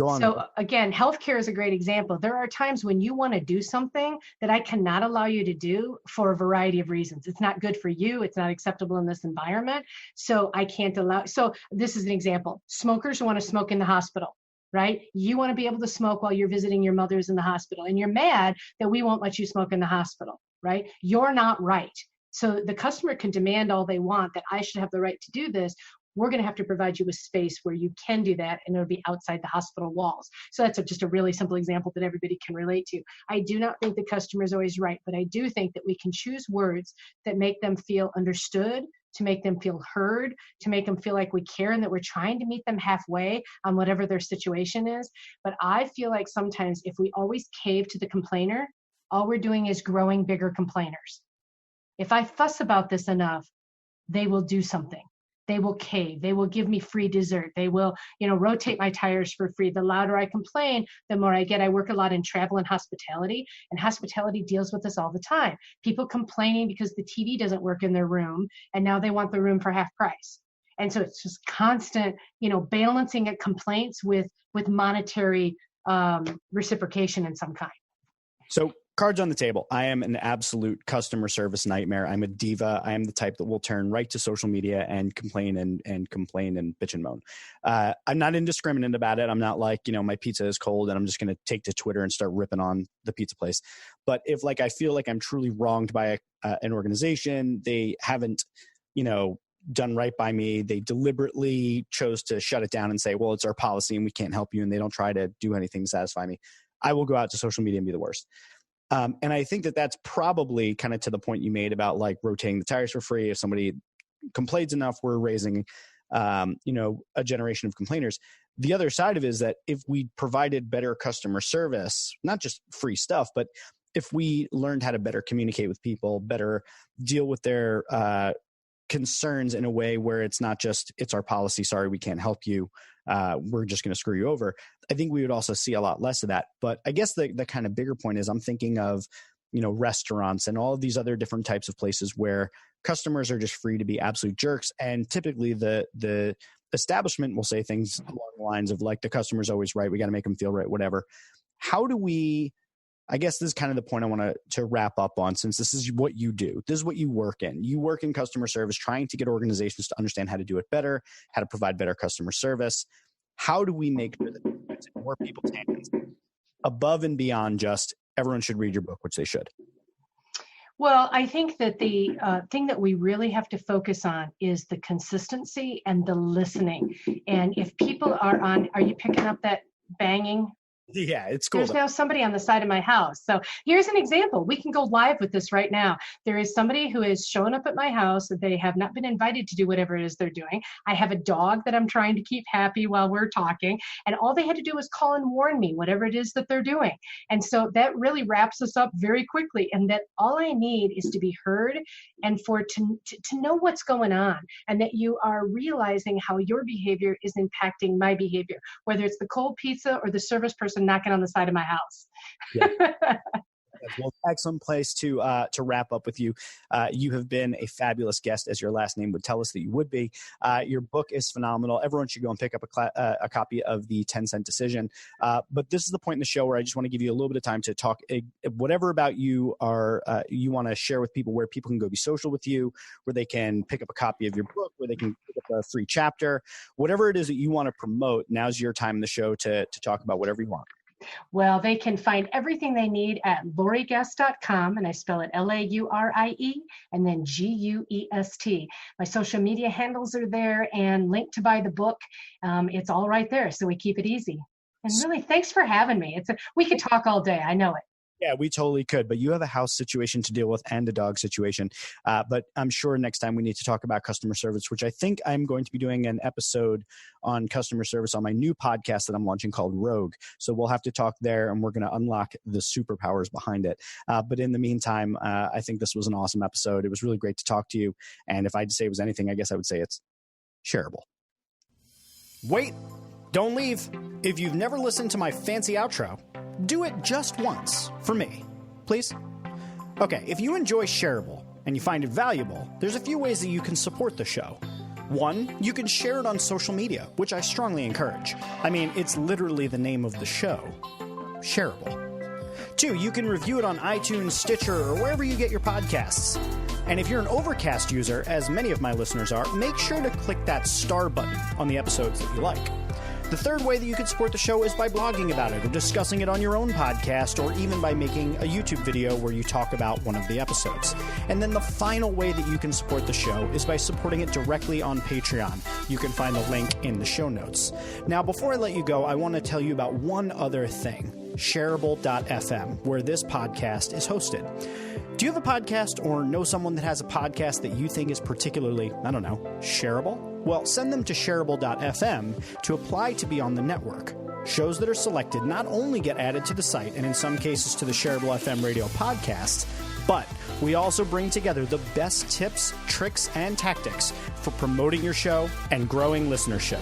Go on. So again, healthcare is a great example. There are times when you want to do something that I cannot allow you to do for a variety of reasons. It's not good for you. It's not acceptable in this environment. So I can't allow. So this is an example. Smokers want to smoke in the hospital, right? You want to be able to smoke while you're visiting your mother's in the hospital, and you're mad that we won't let you smoke in the hospital, right? You're not right. So the customer can demand all they want that I should have the right to do this. We're going to have to provide you with space where you can do that, and it'll be outside the hospital walls. So that's just a really simple example that everybody can relate to. I do not think the customer is always right, but I do think that we can choose words that make them feel understood, to make them feel heard, to make them feel like we care and that we're trying to meet them halfway on whatever their situation is. But I feel like sometimes if we always cave to the complainer, all we're doing is growing bigger complainers. If I fuss about this enough, they will do something. They will cave. They will give me free dessert. They will, rotate my tires for free. The louder I complain, the more I get. I work a lot in travel and hospitality deals with this all the time. People complaining because the TV doesn't work in their room, and now they want the room for half price. And so it's just constant, balancing at complaints with monetary reciprocation in some kind. So cards on the table. I am an absolute customer service nightmare. I'm a diva. I am the type that will turn right to social media and complain and complain and bitch and moan. I'm not indiscriminate about it. I'm not like, my pizza is cold and I'm just going to take to Twitter and start ripping on the pizza place. But if I feel like I'm truly wronged by an organization, they haven't, done right by me, they deliberately chose to shut it down and say, well, it's our policy and we can't help you, and they don't try to do anything to satisfy me, I will go out to social media and be the worst. And I think that that's probably kind of to the point you made about rotating the tires for free. If somebody complains enough, we're raising, a generation of complainers. The other side of it is that if we provided better customer service, not just free stuff, but if we learned how to better communicate with people, better deal with their concerns in a way where it's not just, it's our policy, sorry, we can't help you, we're just going to screw you over, I think we would also see a lot less of that. But I guess the kind of bigger point is I'm thinking of, restaurants and all of these other different types of places where customers are just free to be absolute jerks. And typically the establishment will say things along the lines of the customer's always right, we got to make them feel right, whatever. How do we, I guess this is kind of the point I want to wrap up on, since this is what you do. This is what you work in. You work in customer service, trying to get organizations to understand how to do it better, how to provide better customer service. How do we make sure that it's in more people's hands above and beyond just everyone should read your book, which they should? Well, I think that the thing that we really have to focus on is the consistency and the listening. And if people are you picking up that banging? Yeah, it's cool. There's now somebody on the side of my house. So here's an example. We can go live with this right now. There is somebody who is showing up at my house. They have not been invited to do whatever it is they're doing. I have a dog that I'm trying to keep happy while we're talking. And all they had to do was call and warn me, whatever it is that they're doing. And so that really wraps us up very quickly. And that all I need is to be heard and to know what's going on, and that you are realizing how your behavior is impacting my behavior, whether it's the cold pizza or the service person knocking on the side of my house. Yeah. Well, excellent place to wrap up with you. You have been a fabulous guest, as your last name would tell us that you would be. Your book is phenomenal. Everyone should go and pick up a copy of the 10-Cent Decision. But this is the point in the show where I just want to give you a little bit of time to talk whatever about you you want to share with people, where people can go be social with you, where they can pick up a copy of your book, where they can pick up a free chapter, whatever it is that you want to promote. Now's your time in the show to talk about whatever you want. Well, they can find everything they need at laurieguest.com, and I spell it Laurie and then Guest. My social media handles are there, and link to buy the book. It's all right there, so we keep it easy. And really, thanks for having me. We could talk all day. I know it. Yeah, we totally could, but you have a house situation to deal with and a dog situation. But I'm sure next time we need to talk about customer service, which I think I'm going to be doing an episode on customer service on my new podcast that I'm launching called Rogue. So we'll have to talk there, and we're going to unlock the superpowers behind it. But in the meantime, I think this was an awesome episode. It was really great to talk to you. And if I had to say it was anything, I guess I would say it's shareable. Wait, don't leave. If you've never listened to my fancy outro, do it just once for me, please. Okay, if you enjoy Shareable and you find it valuable, there's a few ways that you can support the show. One, you can share it on social media, which I strongly encourage. I mean, it's literally the name of the show, Shareable. Two, you can review it on iTunes, Stitcher, or wherever you get your podcasts. And if you're an Overcast user, as many of my listeners are, make sure to click that star button on the episodes that you like. The third way that you can support the show is by blogging about it or discussing it on your own podcast, or even by making a YouTube video where you talk about one of the episodes. And then the final way that you can support the show is by supporting it directly on Patreon. You can find the link in the show notes. Now, before I let you go, I want to tell you about one other thing, shareable.fm, where this podcast is hosted. Do you have a podcast or know someone that has a podcast that you think is particularly, shareable? Well, send them to shareable.fm to apply to be on the network. Shows that are selected not only get added to the site, and in some cases to the Shareable FM radio podcast, but we also bring together the best tips, tricks, and tactics for promoting your show and growing listenership.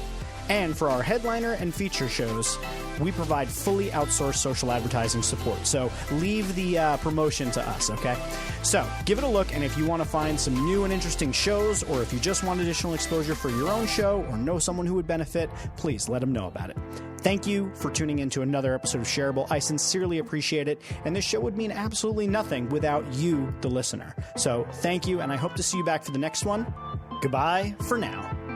And for our headliner and feature shows, we provide fully outsourced social advertising support. So leave the promotion to us, okay? So give it a look, and if you want to find some new and interesting shows, or if you just want additional exposure for your own show or know someone who would benefit, please let them know about it. Thank you for tuning in to another episode of Shareable. I sincerely appreciate it, and this show would mean absolutely nothing without you, the listener. So thank you, and I hope to see you back for the next one. Goodbye for now.